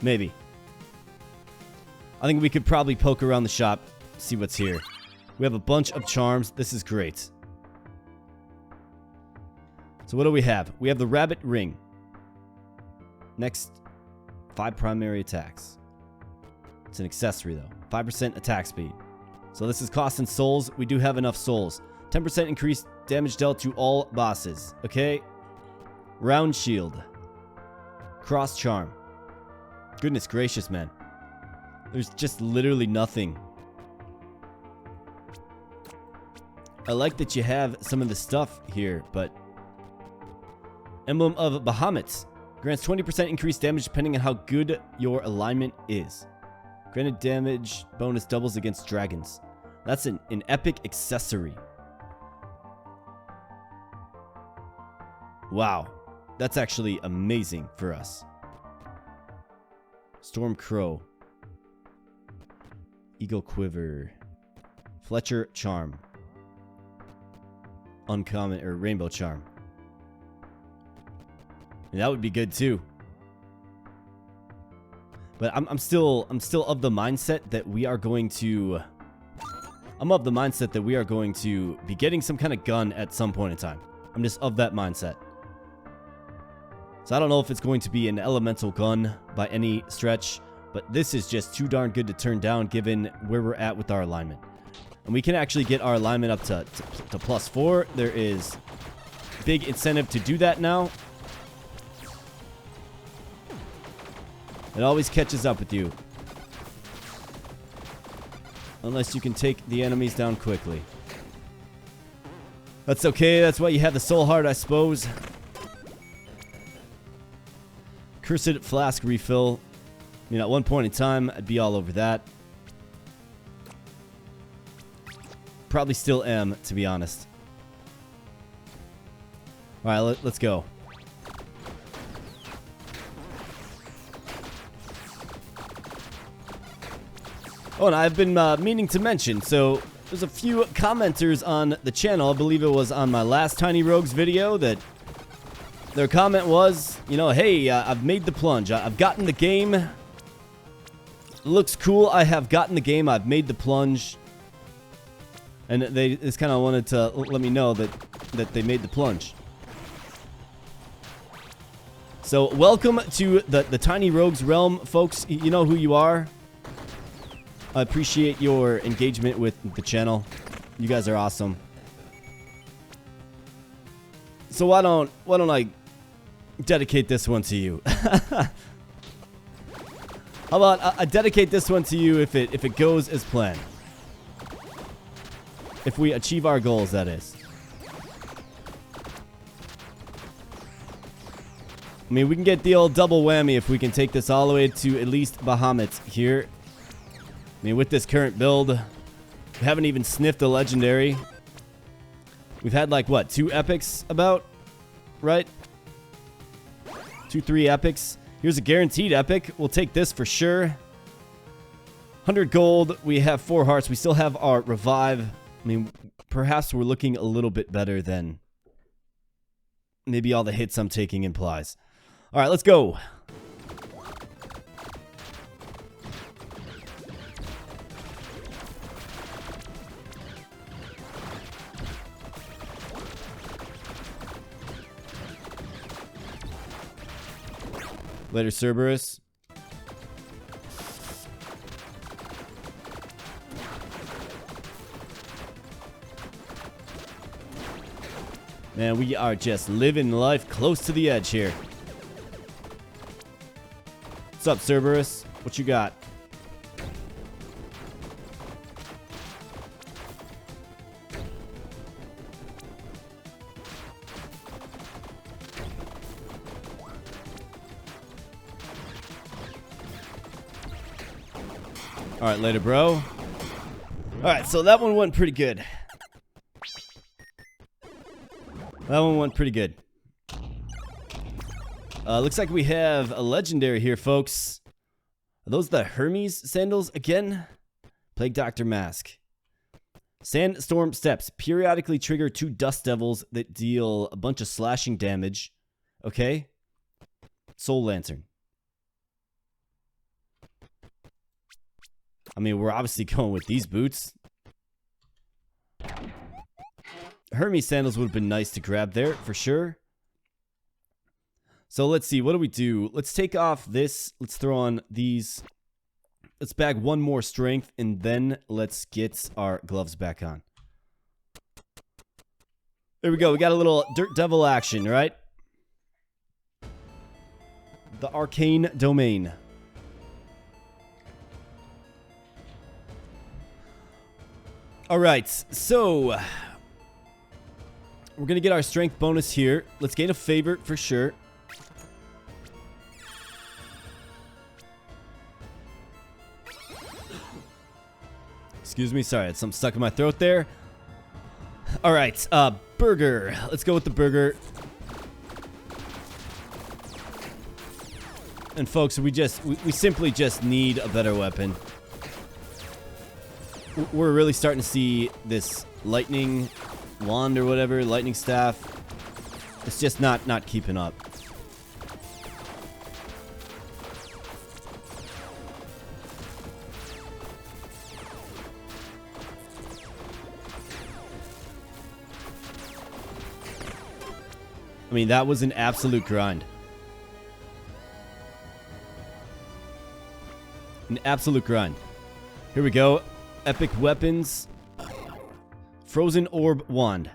Maybe. I think we could probably poke around the shop, see what's here. We have a bunch of charms. This is great. So what do we have? We have the rabbit ring. Next, 5 primary attacks. It's an accessory though. 5% attack speed. So this is costing souls. We do have enough souls. 10% increased damage dealt to all bosses. Okay. Round shield. Cross charm. Goodness gracious, man. There's just literally nothing. I like that you have some of the stuff here, but... Emblem of Bahamut. Grants 20% increased damage depending on how good your alignment is. Granted damage bonus doubles against dragons. That's an epic accessory. Wow. That's actually amazing for us. Storm Crow. Eagle Quiver. Fletcher Charm. Uncommon or Rainbow Charm. And that would be good too. But I'm still of the mindset that we are going to... I'm of the mindset that we are going to be getting some kind of gun at some point in time. I'm just of that mindset. So I don't know if it's going to be an elemental gun by any stretch, but this is just too darn good to turn down given where we're at with our alignment. And we can actually get our alignment up to +4. There is big incentive to do that now. It always catches up with you. Unless you can take the enemies down quickly. That's okay, that's why you have the soul heart, I suppose. Cursed flask refill. I mean, at one point in time, I'd be all over that. Probably still am, to be honest. Alright, let's go. Oh, and I've been meaning to mention, so there's a few commenters on the channel. I believe it was on my last Tiny Rogues video that their comment was, you know, hey, I've made the plunge. I've gotten the game. Looks cool. I have gotten the game. I've made the plunge. And they just kind of wanted to let me know that they made the plunge. So welcome to the Tiny Rogues realm, folks. You know who you are. I appreciate your engagement with the channel. You guys are awesome. So why don't I dedicate this one to you? How about I dedicate this one to you if it goes as planned. If we achieve our goals, that is. I mean, we can get the old double whammy if we can take this all the way to at least Bahamut here. I mean, with this current build, we haven't even sniffed a legendary. We've had like, what, 2 epics about? Right? 2, 3 epics. Here's a guaranteed epic. We'll take this for sure. 100 gold. We have 4 hearts. We still have our revive. I mean, perhaps we're looking a little bit better than maybe all the hits I'm taking implies. All right, let's go. Later, Cerberus. Man, we are just living life close to the edge here. What's up, Cerberus? What you got? All right, later, bro. All right, so that one went pretty good. That one went pretty good. Looks like we have a legendary here, folks. Are those the Hermes sandals again? Plague Doctor Mask. Sandstorm Steps. Periodically trigger 2 dust devils that deal a bunch of slashing damage. Okay. Soul Lantern. I mean, we're obviously going with these boots. Hermes sandals would have been nice to grab there, for sure. So let's see, what do we do? Let's take off this. Let's throw on these. Let's bag 1 more strength, and then let's get our gloves back on. There we go. We got a little Dirt Devil action, right? The Arcane Domain. All right, so we're going to get our strength bonus here. Let's gain a favor for sure. Excuse me, sorry, I had something stuck in my throat there. All right, burger. Let's go with the burger. And folks, we simply just need a better weapon. We're really starting to see this lightning wand or whatever, lightning staff. It's just not keeping up. I mean, that was an absolute grind. An absolute grind. Here we go. Epic weapons. Frozen Orb Wand.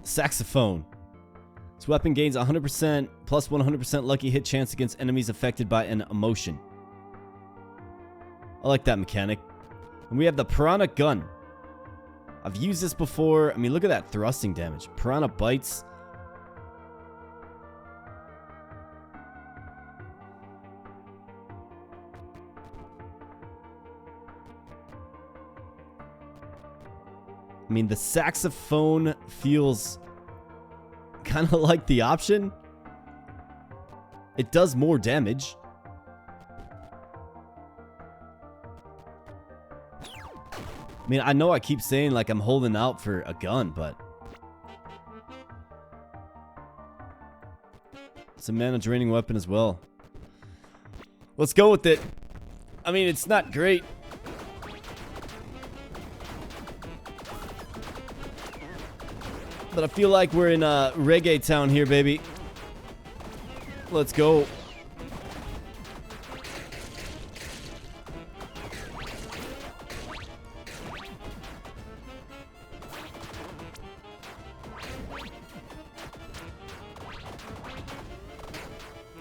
Saxophone. This weapon gains 100% plus 100% lucky hit chance against enemies affected by an emotion. I like that mechanic. And we have the Piranha Gun. I've used this before. I mean, look at that thrusting damage. Piranha bites. I mean, the saxophone feels kind of like the option. It does more damage. I mean, I know I keep saying like I'm holding out for a gun, but it's a mana draining weapon as well. Let's go with it. I mean, it's not great. But I feel like we're in reggae town here, baby. Let's go.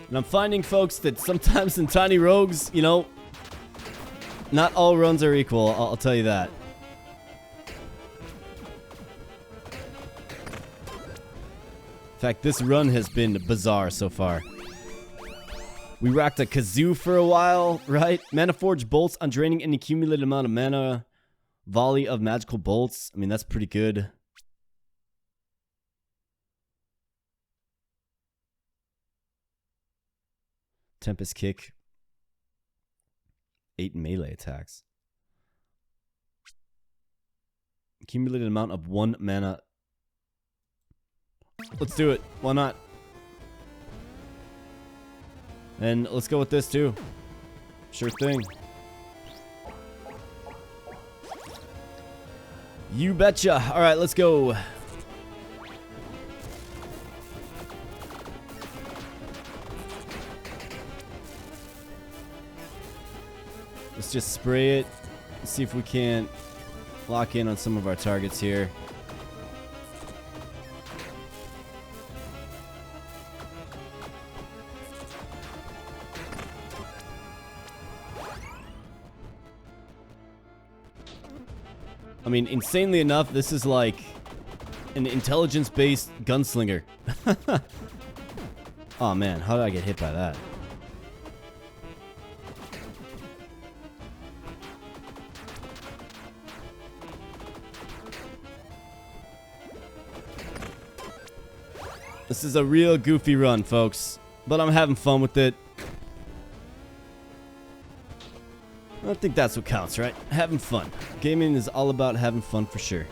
And I'm finding, folks, that sometimes in Tiny Rogues, you know, not all runs are equal. I'll tell you that. In fact, this run has been bizarre so far. We rocked a kazoo for a while, right? Mana Forge bolts on draining an accumulated amount of mana. Volley of magical bolts. I mean, that's pretty good. Tempest Kick. 8 melee attacks. Accumulated amount of 1 mana. Let's do it. Why not? And let's go with this too. Sure thing. You betcha. All right, let's go. Let's just spray it. See if we can't lock in on some of our targets here. I mean, insanely enough, this is like an intelligence-based gunslinger. Oh man, how did I get hit by that? This is a real goofy run, folks, but I'm having fun with it. I think that's what counts, right? Having fun. Gaming is all about having fun for sure.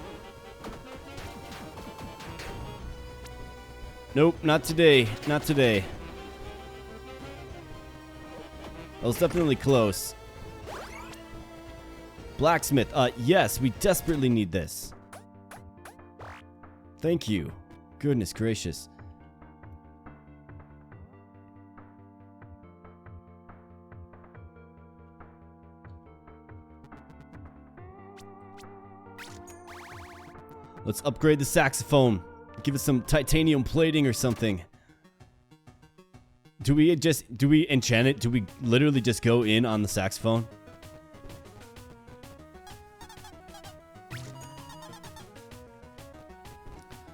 Nope, not today. Not today. That was definitely close. Blacksmith. Yes, we desperately need this. Thank you. Goodness gracious. Let's upgrade the saxophone. Give it some titanium plating or something. Do we enchant it? Do we literally just go in on the saxophone?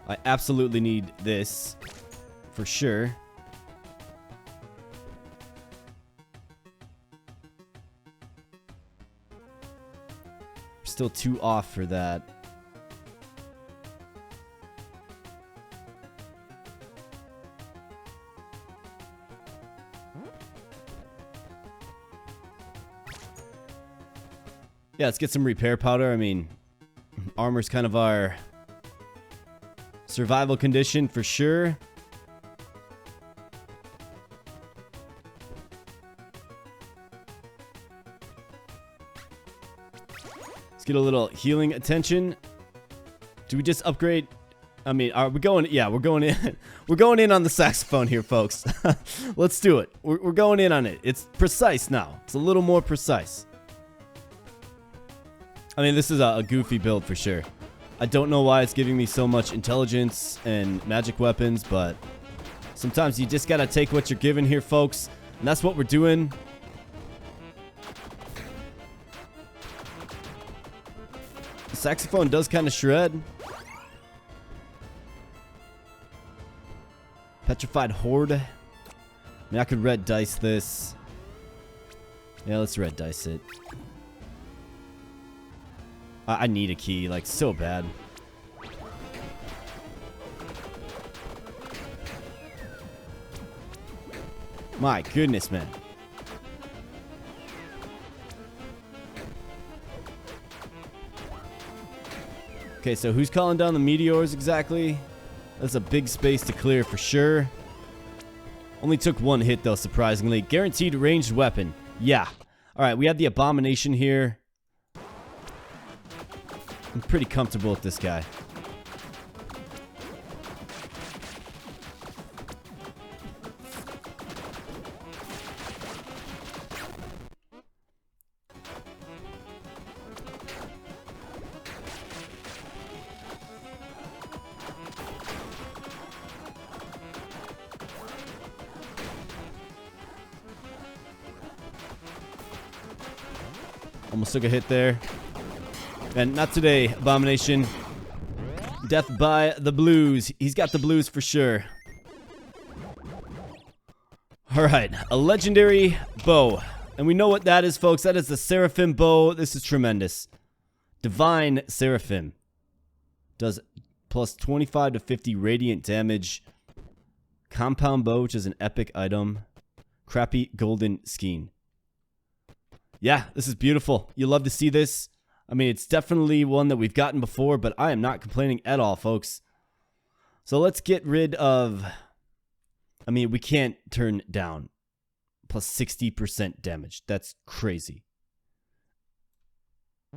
I absolutely need this for sure. We're still 2 off for that. Yeah, let's get some repair powder. I mean, armor's kind of our survival condition for sure. Let's get a little healing attention. Do we just upgrade? I mean, are we going? Yeah, we're going in. We're going in on the saxophone here, folks. Let's do it. We're going in on it. It's precise now. It's a little more precise. I mean, this is a goofy build for sure. I don't know why it's giving me so much intelligence and magic weapons, but sometimes you just gotta take what you're given here, folks. And that's what we're doing. The saxophone does kind of shred. Petrified Horde. I mean, I could red dice this. Yeah, let's red dice it. I need a key, like, so bad. My goodness, man. Okay, so who's calling down the meteors exactly? That's a big space to clear for sure. Only took 1 hit, though, surprisingly. Guaranteed ranged weapon. Yeah. Alright, we have the abomination here. I'm pretty comfortable with this guy. Almost took a hit there. And not today, Abomination. Death by the blues. He's got the blues for sure. Alright, a legendary bow. And we know what that is, folks. That is the Seraphim bow. This is tremendous. Divine Seraphim. Does plus 25 to 50 radiant damage. Compound bow, which is an epic item. Crappy golden skein. Yeah, this is beautiful. You love to see this. I mean, it's definitely one that we've gotten before, but I am not complaining at all, folks. So let's get rid of... I mean, we can't turn down plus 60% damage. That's crazy.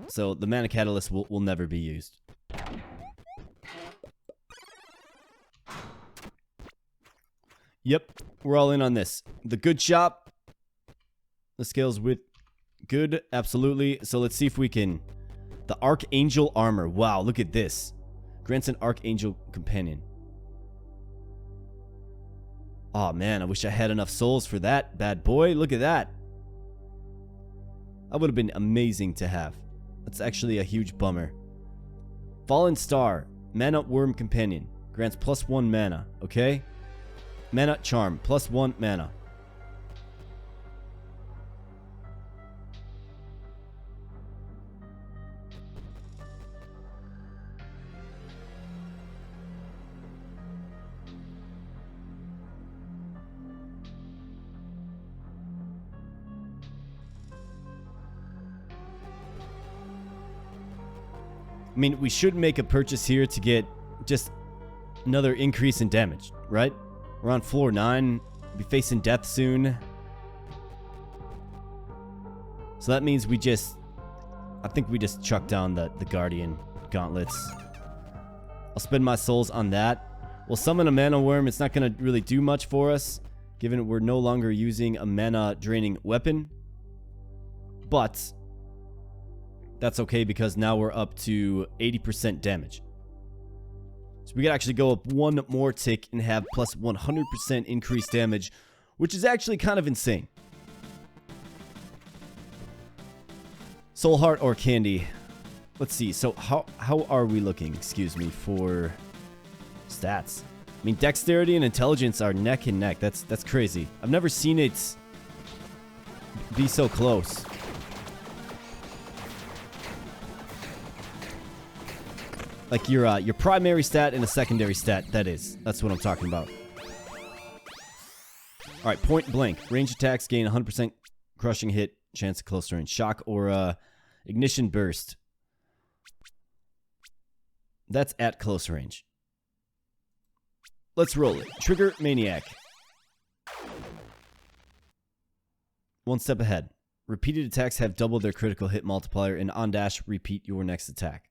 So the mana catalyst will never be used. Yep, we're all in on this. The good shop. The scales with good, absolutely. So let's see if we can... The Archangel Armor. Wow, look at this. Grants an Archangel Companion. Oh man, I wish I had enough souls for that bad boy. Look at that. That would have been amazing to have. That's actually a huge bummer. Fallen Star. Mana Worm Companion. Grants +1 mana. Okay? Mana Charm. +1 mana. I mean, we should make a purchase here to get just another increase in damage, right? We're on floor 9. We'll be facing death soon. So that means we just... I think we just chuck down the Guardian Gauntlets. I'll spend my souls on that. We'll summon a Mana Worm. It's not going to really do much for us, given we're no longer using a mana-draining weapon. But... that's okay because now we're up to 80% damage. So we could actually go up one more tick and have plus 100% increased damage, which is actually kind of insane. Soul Heart or Candy? Let's see. So how are we looking, excuse me, for stats? I mean, Dexterity and Intelligence are neck and neck. That's crazy. I've never seen it be so close. Like your primary stat and a secondary stat, that's what I'm talking about. Alright, Point Blank. Range attacks gain 100% crushing hit, chance of close range. Shock or Ignition Burst. That's at close range. Let's roll it. Trigger Maniac. One step ahead. Repeated attacks have doubled their critical hit multiplier, and on dash, repeat your next attack.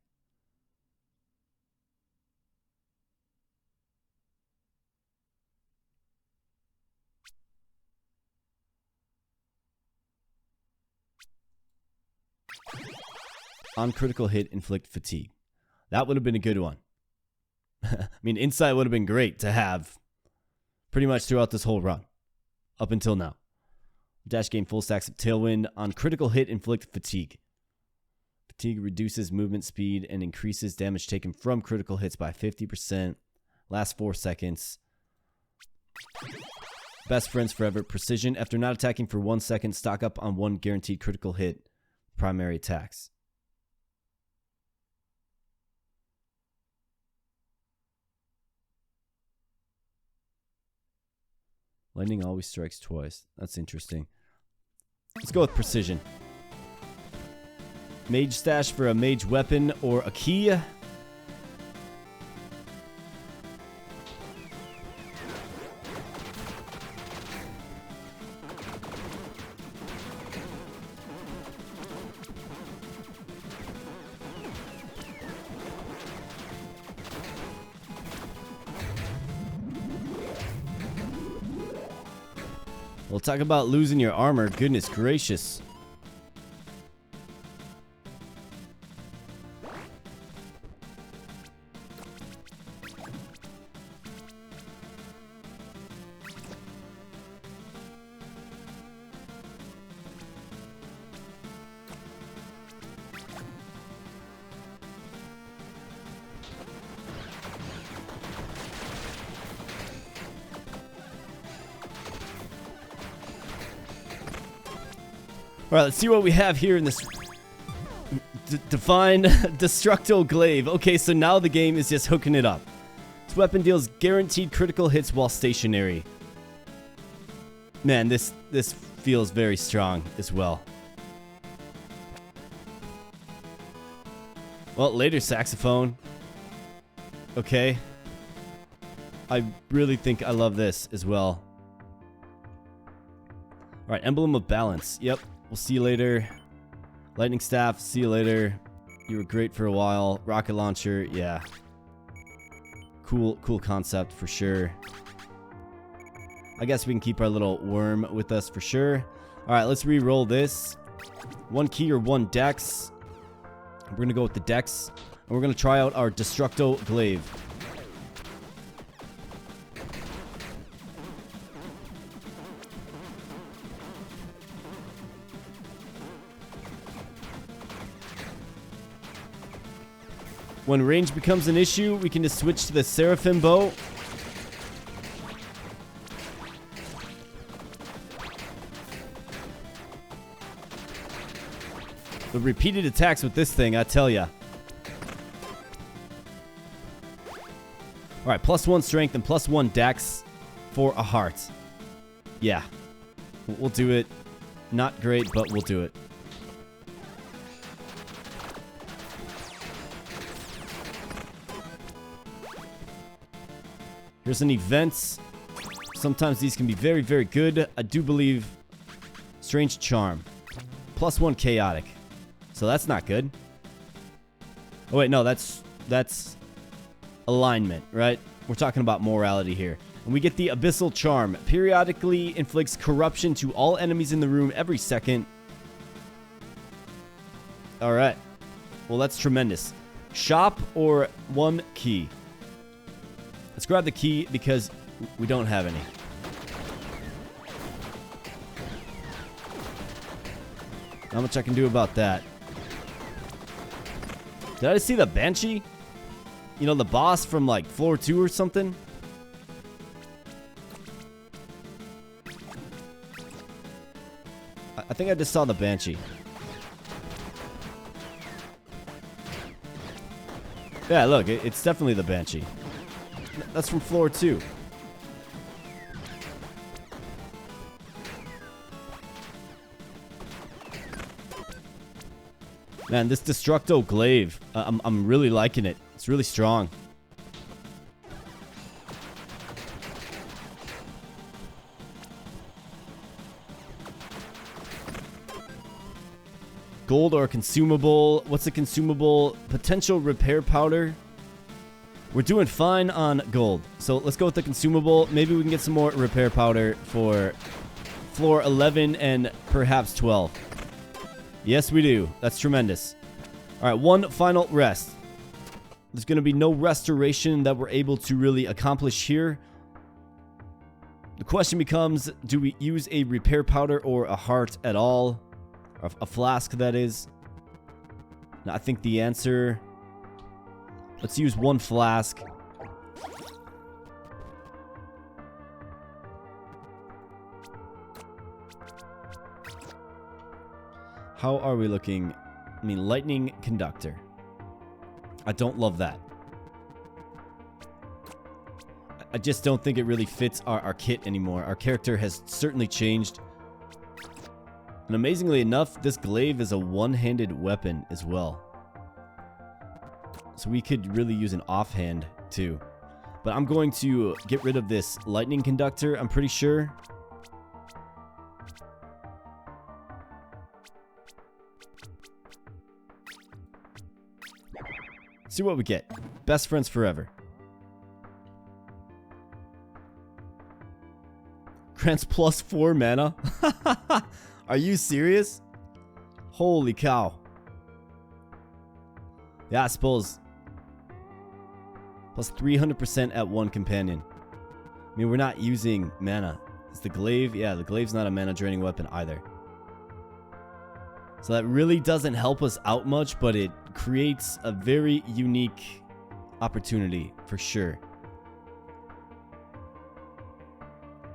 On critical hit, inflict fatigue. That would have been a good one. I mean, Insight would have been great to have pretty much throughout this whole run. Up until now. Dash gain full stacks of Tailwind. On critical hit, inflict fatigue. Fatigue reduces movement speed and increases damage taken from critical hits by 50%. Lasts 4 seconds. Best friends forever. Precision. After not attacking for 1 second, stock up on 1 guaranteed critical hit. Primary attacks. Lightning always strikes twice. That's interesting. Let's go with Precision. Mage Stash for a mage weapon or a key. We'll talk about losing your armor. Goodness gracious. Alright, let's see what we have here in this Divine Destructo Glaive. Okay, so now the game is just hooking it up. This weapon deals guaranteed critical hits while stationary. Man, this feels very strong as well. Well, later saxophone. Okay. I really think I love this as well. Alright, Emblem of Balance. Yep, we'll see you later. Lightning Staff, see you later. You were great for a while. Rocket Launcher, yeah. Cool concept for sure. I guess we can keep our little worm with us for sure. Alright, let's re-roll this. 1 key or 1 dex. We're going to go with the dex. And we're going to try out our Destructo Glaive. When range becomes an issue, we can just switch to the Seraphim Bow. The repeated attacks with this thing, I tell ya. Alright, +1 strength and +1 dex for a heart. Yeah. We'll do it. Not great, but we'll do it. Here's an event. Sometimes these can be very, very good. I do believe Strange Charm. +1 chaotic. So that's not good. Oh wait, no, that's alignment, right? We're talking about morality here. And we get the Abyssal Charm. Periodically inflicts corruption to all enemies in the room every second. Alright. Well, that's tremendous. Shop or 1 key? Let's grab the key because we don't have any. Not much I can do about that. Did I see the Banshee? You know, the boss from like floor 2 or something? I think I just saw the Banshee. Yeah, look, it's definitely the Banshee. That's from floor 2. Man, this Destructo Glaive, I'm really liking it. It's really strong. Gold or consumable? What's a consumable? Potential repair powder. We're doing fine on gold. So let's go with the consumable. Maybe we can get some more repair powder for floor 11 and perhaps 12. Yes, we do. That's tremendous. All right, 1 final rest. There's going to be no restoration that we're able to really accomplish here. The question becomes, do we use a repair powder or a heart at all? Or a flask, that is. Now, I think the answer... Let's use 1 flask. How are we looking? I mean, lightning conductor. I don't love that. I just don't think it really fits our kit anymore. Our character has certainly changed. And amazingly enough, this glaive is a one-handed weapon as well. So we could really use an offhand too. But I'm going to get rid of this lightning conductor, I'm pretty sure. See what we get. Best friends forever. Grants +4 mana. Are you serious? Holy cow. Yeah, I suppose. Plus 300% at 1 companion. I mean, we're not using mana. It's the glaive. Yeah, the glaive's not a mana draining weapon either. So that really doesn't help us out much, but it creates a very unique opportunity for sure.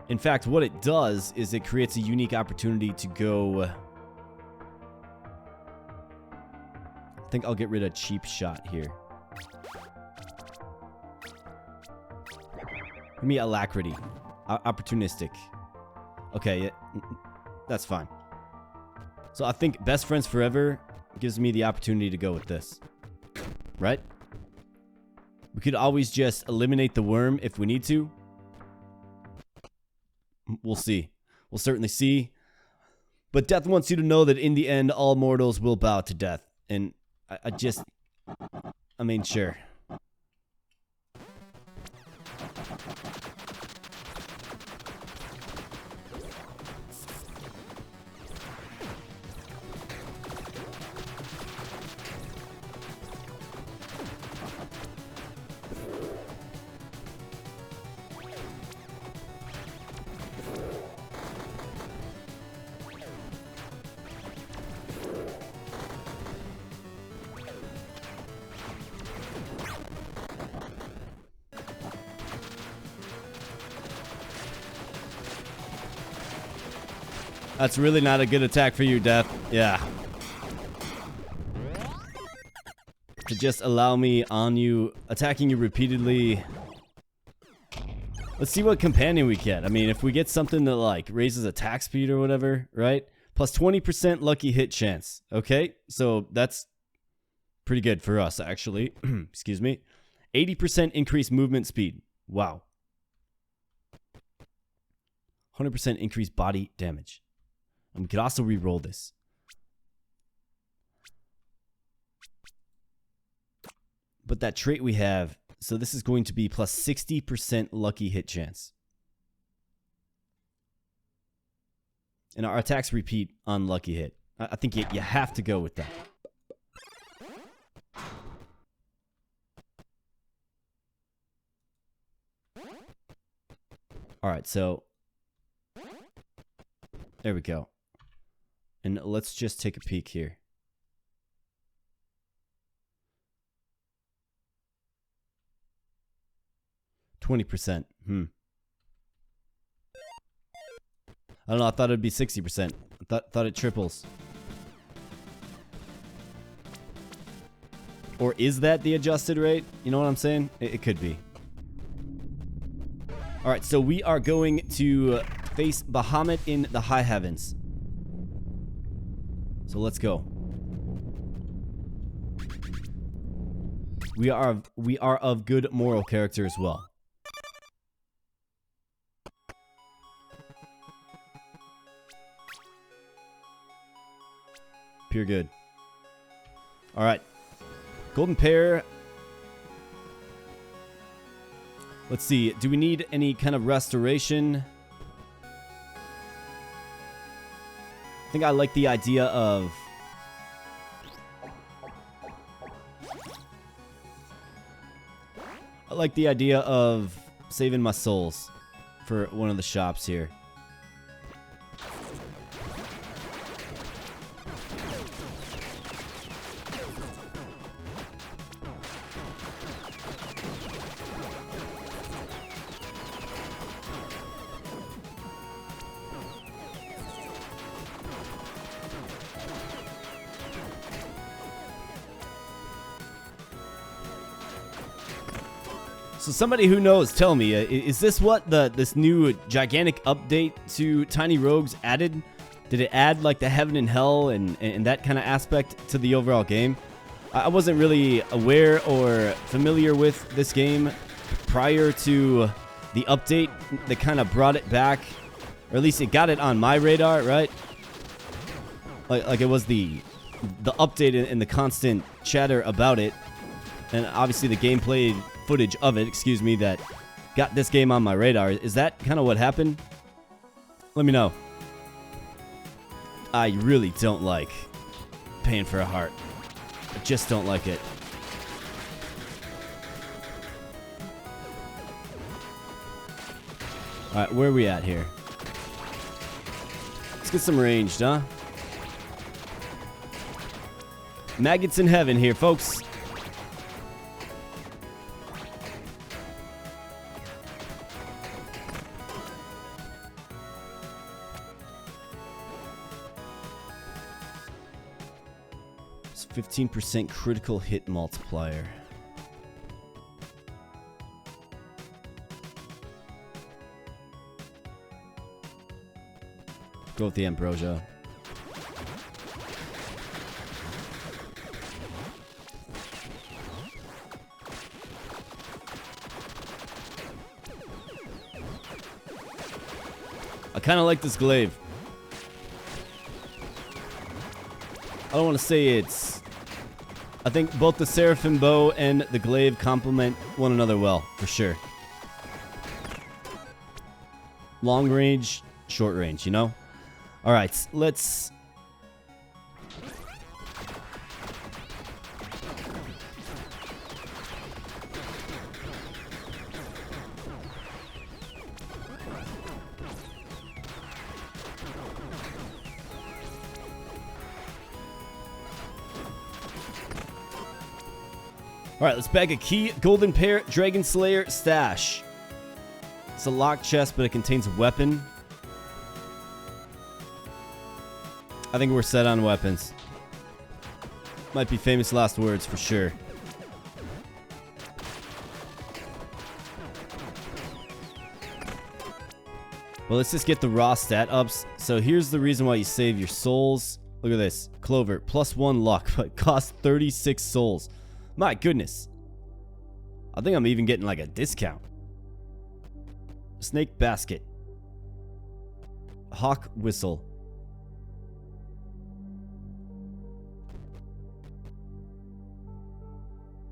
In fact, what it does is it creates a unique opportunity to go... I think I'll get rid of cheap shot here. Give me alacrity. Opportunistic. Okay, yeah, that's fine. So I think best friends forever gives me the opportunity to go with this. Right? We could always just eliminate the worm if we need to. We'll see. We'll certainly see. But Death wants you to know that in the end, all mortals will bow to death. And I mean, sure. That's really not a good attack for you, Death. Yeah. To just allow me on you, attacking you repeatedly. Let's see what companion we get. I mean, if we get something that, like, raises attack speed or whatever, right? Plus 20% lucky hit chance. Okay, so that's pretty good for us, actually. Excuse me. 80% increased movement speed. Wow. 100% increased body damage. And we could also re-roll this. But that trait we have, so this is going to be plus 60% lucky hit chance. And our attacks repeat on lucky hit. I think you have to go with that. Alright, so there we go. And let's just take a peek here. %. I don't know, I thought it'd be 60%. I thought it triples. Or is that the adjusted rate? You know what I'm saying? It could be. Alright, so we are going to face Bahamut in the high heavens. So let's go. We are of good moral character as well. Pure good. Alright. Golden pair. Let's see. Do we need any kind of restoration? I think I like the idea of... I like the idea of saving my souls for one of the shops here. So somebody who knows, tell me, is this what this new gigantic update to Tiny Rogues added? Did it add like the heaven and hell and that kind of aspect to the overall game? I wasn't really aware or familiar with this game prior to the update that kind of brought it back, or at least it got it on my radar, right? Like it was the update and the constant chatter about it, and obviously the gameplay footage of it, excuse me, that got this game on my radar. Is that kind of what happened? Let me know. I really don't like paying for a heart. I just don't like it. Alright, where are we at here? Let's get some ranged, huh? Maggots in heaven here, folks. It's 15% critical hit multiplier. Go with the ambrosia. I kind of like this glaive. I don't want to say it's... I think both the Seraphim Bow and the glaive complement one another well, for sure. Long range, short range, you know? Alright, let's... Alright, let's bag a key, golden pair, dragon slayer, stash. It's a locked chest, but it contains a weapon. I think we're set on weapons. Might be famous last words for sure. Well, let's just get the raw stat ups. So here's the reason why you save your souls. Look at this. Clover, +1 luck, but costs 36 souls. My goodness. I think I'm even getting like a discount. Snake basket. Hawk whistle.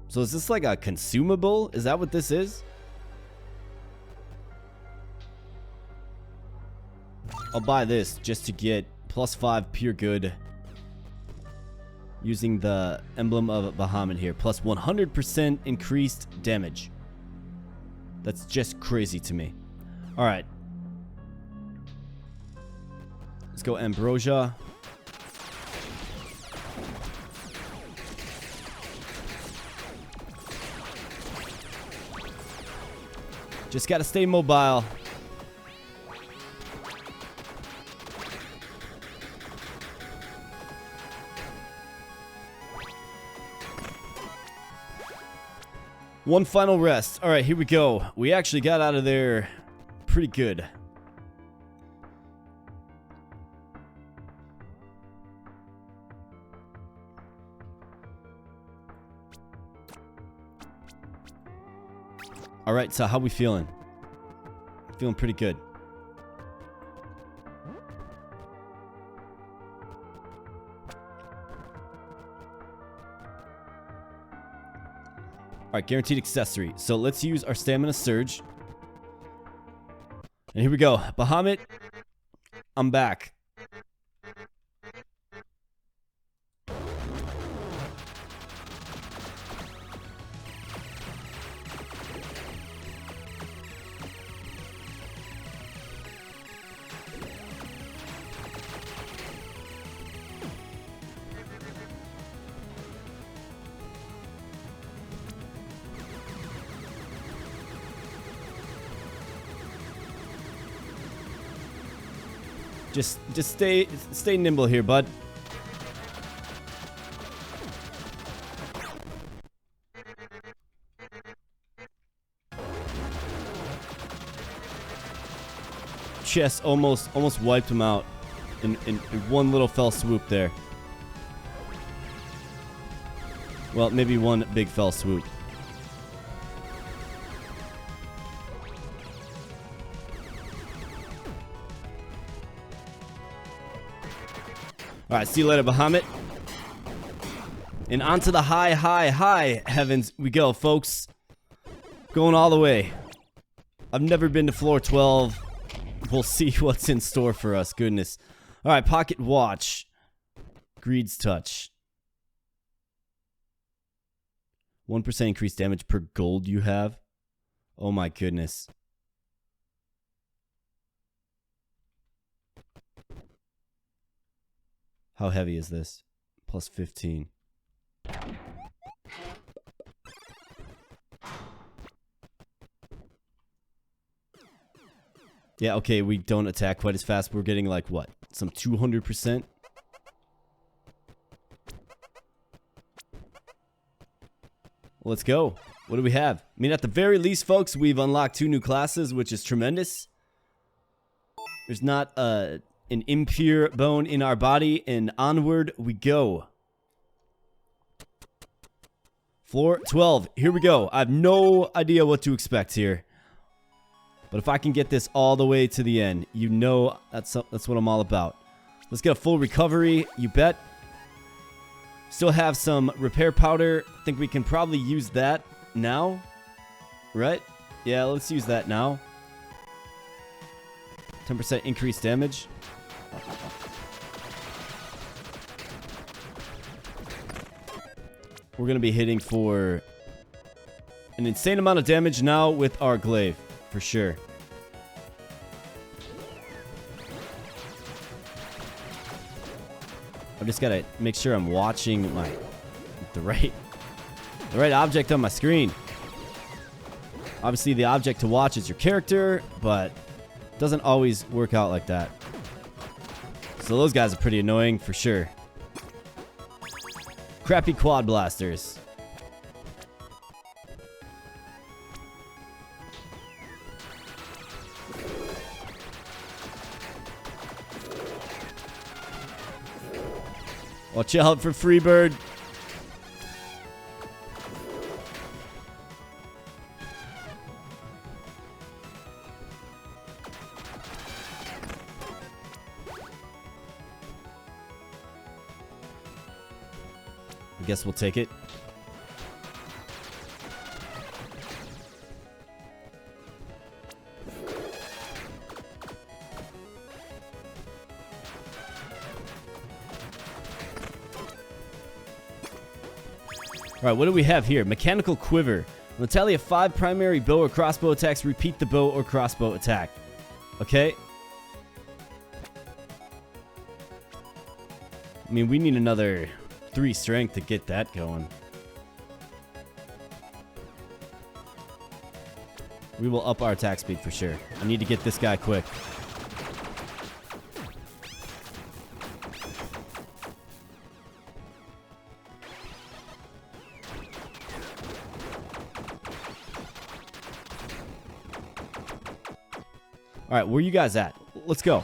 So is this like a consumable? Is that what this is? I'll buy this just to get +5 pure good. Using the emblem of Bahamut here. Plus 100% increased damage. That's just crazy to me. Alright. Let's go Ambrosia. Just gotta stay mobile. One final rest. Alright, here we go. We actually got out of there pretty good. Alright, so how we feeling? Feeling pretty good. Alright, guaranteed accessory. So let's use our stamina surge. And here we go. Bahamut, I'm back. Just stay nimble here, bud. Chest almost wiped him out in one little fell swoop there. Well, maybe one big fell swoop. Alright, see you later, Bahamut. And onto the high heavens we go, folks. Going all the way. I've never been to floor 12. We'll see what's in store for us. Goodness. Alright, pocket watch. Greed's touch. 1% increased damage per gold you have. Oh my goodness. How heavy is this? Plus 15. Yeah, okay, we don't attack quite as fast. We're getting like what? Some 200%? Let's go. What do we have? I mean, at the very least, folks, we've unlocked 2 new classes, which is tremendous. There's not an impure bone in our body, and onward we go. Floor 12. Here we go. I have no idea what to expect here. But if I can get this all the way to the end, you know that's what I'm all about. Let's get a full recovery, you bet. Still have some repair powder. I think we can probably use that now. Right? Yeah, let's use that now. 10% increased damage. We're going to be hitting for an insane amount of damage now with our glaive, for sure. I just got to make sure I'm watching the right object on my screen. Obviously, the object to watch is your character, but it doesn't always work out like that. So those guys are pretty annoying, for sure. Crappy quad blasters. Watch out for Freebird. I guess we'll take it. Alright, what do we have here? Mechanical Quiver. When tally of 5 primary bow or crossbow attacks, repeat the bow or crossbow attack. Okay. I mean, we need another 3 strength to get that going. We will up our attack speed for sure. I need to get this guy quick. Alright, where you guys at? Let's go.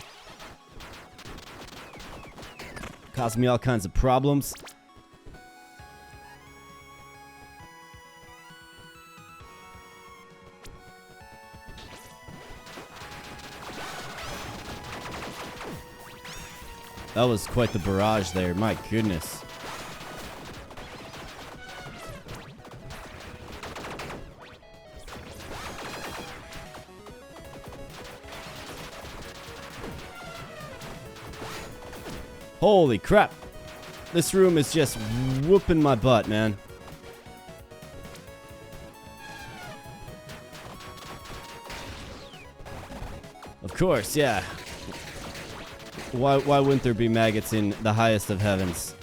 Causing me all kinds of problems. That was quite the barrage there, my goodness. Holy crap. This room is just whooping my butt, man. Of course, yeah. Why wouldn't there be maggots in the highest of heavens?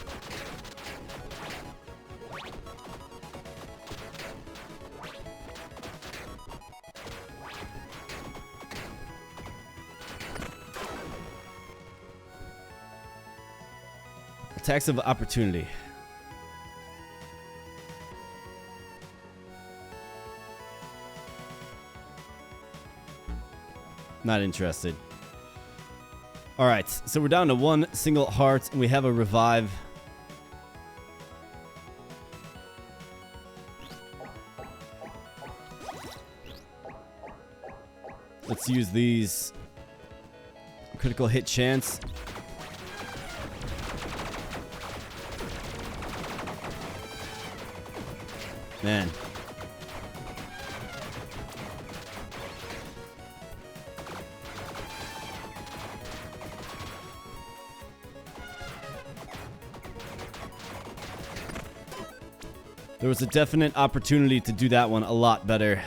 Attacks of opportunity. Not interested. Alright, so we're down to 1 single heart, and we have a revive. Let's use these. Critical hit chance. Man. There was a definite opportunity to do that one a lot better.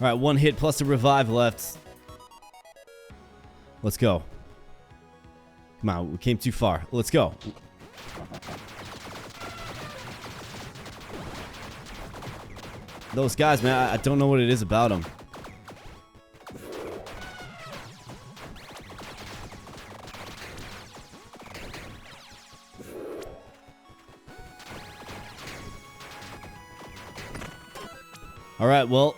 Alright, 1 hit plus a revive left. Let's go. Come on, we came too far. Let's go. Those guys, man, I don't know what it is about them. All right, well,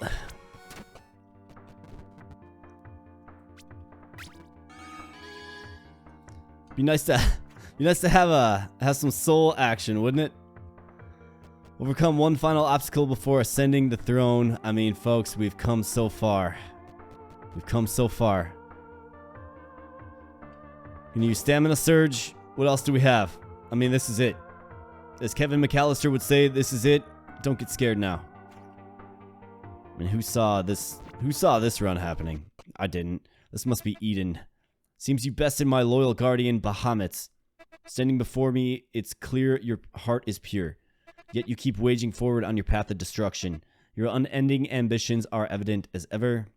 be nice to have some soul action, wouldn't it? Overcome one final obstacle before ascending the throne. I mean, folks, we've come so far. We've come so far. Can you use Stamina Surge? What else do we have? I mean, this is it. As Kevin McAllister would say, this is it. Don't get scared now. I mean, who saw this run happening? I didn't. This must be Eden. Seems you bested my loyal guardian, Bahamut. Standing before me, it's clear your heart is pure. Yet you keep waging forward on your path of destruction. Your unending ambitions are evident as ever.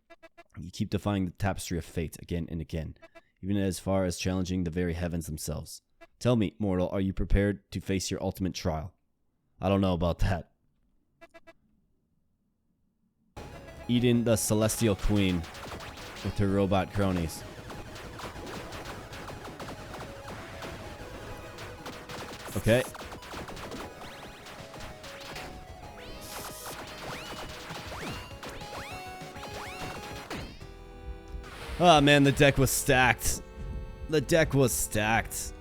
You keep defying the tapestry of fate again and again, even as far as challenging the very heavens themselves. Tell me, mortal, are you prepared to face your ultimate trial? I don't know about that. Eden, the celestial queen, with her robot cronies. Okay. Oh man, the deck was stacked. The deck was stacked.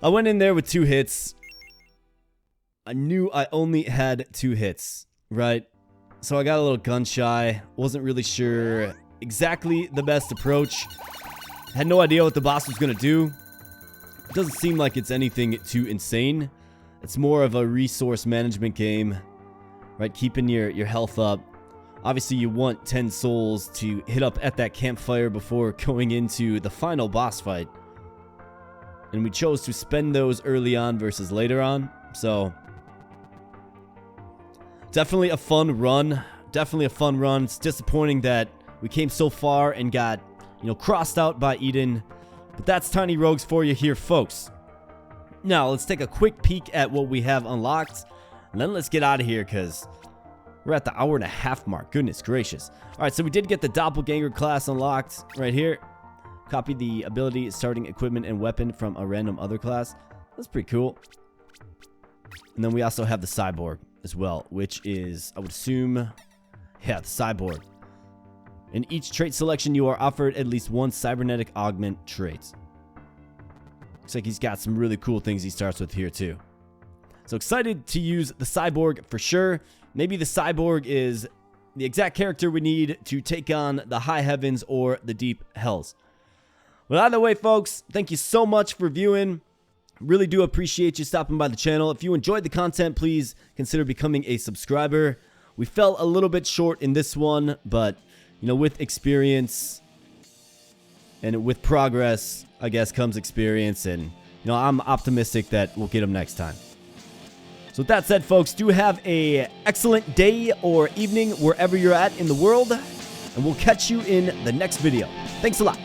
I went in there with 2 hits. I knew I only had 2 hits, right? So I got a little gun shy. Wasn't really sure exactly the best approach. Had no idea what the boss was going to do. It doesn't seem like it's anything too insane. It's more of a resource management game, right? Keeping your health up. Obviously, you want 10 souls to hit up at that campfire before going into the final boss fight. And we chose to spend those early on versus later on. So, definitely a fun run. Definitely a fun run. It's disappointing that we came so far and got, crossed out by Eden. But that's Tiny Rogues for you here, folks. Now, let's take a quick peek at what we have unlocked. And then let's get out of here, because we're at the hour-and-a-half mark. Goodness gracious. Alright, so we did get the Doppelganger class unlocked right here. Copy the ability, starting equipment, and weapon from a random other class. That's pretty cool. And then we also have the Cyborg as well, which is, I would assume, yeah, the Cyborg. In each trait selection, you are offered at least 1 cybernetic augment trait. Looks like he's got some really cool things he starts with here, too. So excited to use the Cyborg for sure. Maybe the Cyborg is the exact character we need to take on the high heavens or the deep hells. Well, either way, folks, thank you so much for viewing. Really do appreciate you stopping by the channel. If you enjoyed the content, please consider becoming a subscriber. We fell a little bit short in this one, but, with experience and with progress, I guess, comes experience. And, I'm optimistic that we'll get them next time. So with that said, folks, do have an excellent day or evening wherever you're at in the world. And we'll catch you in the next video. Thanks a lot.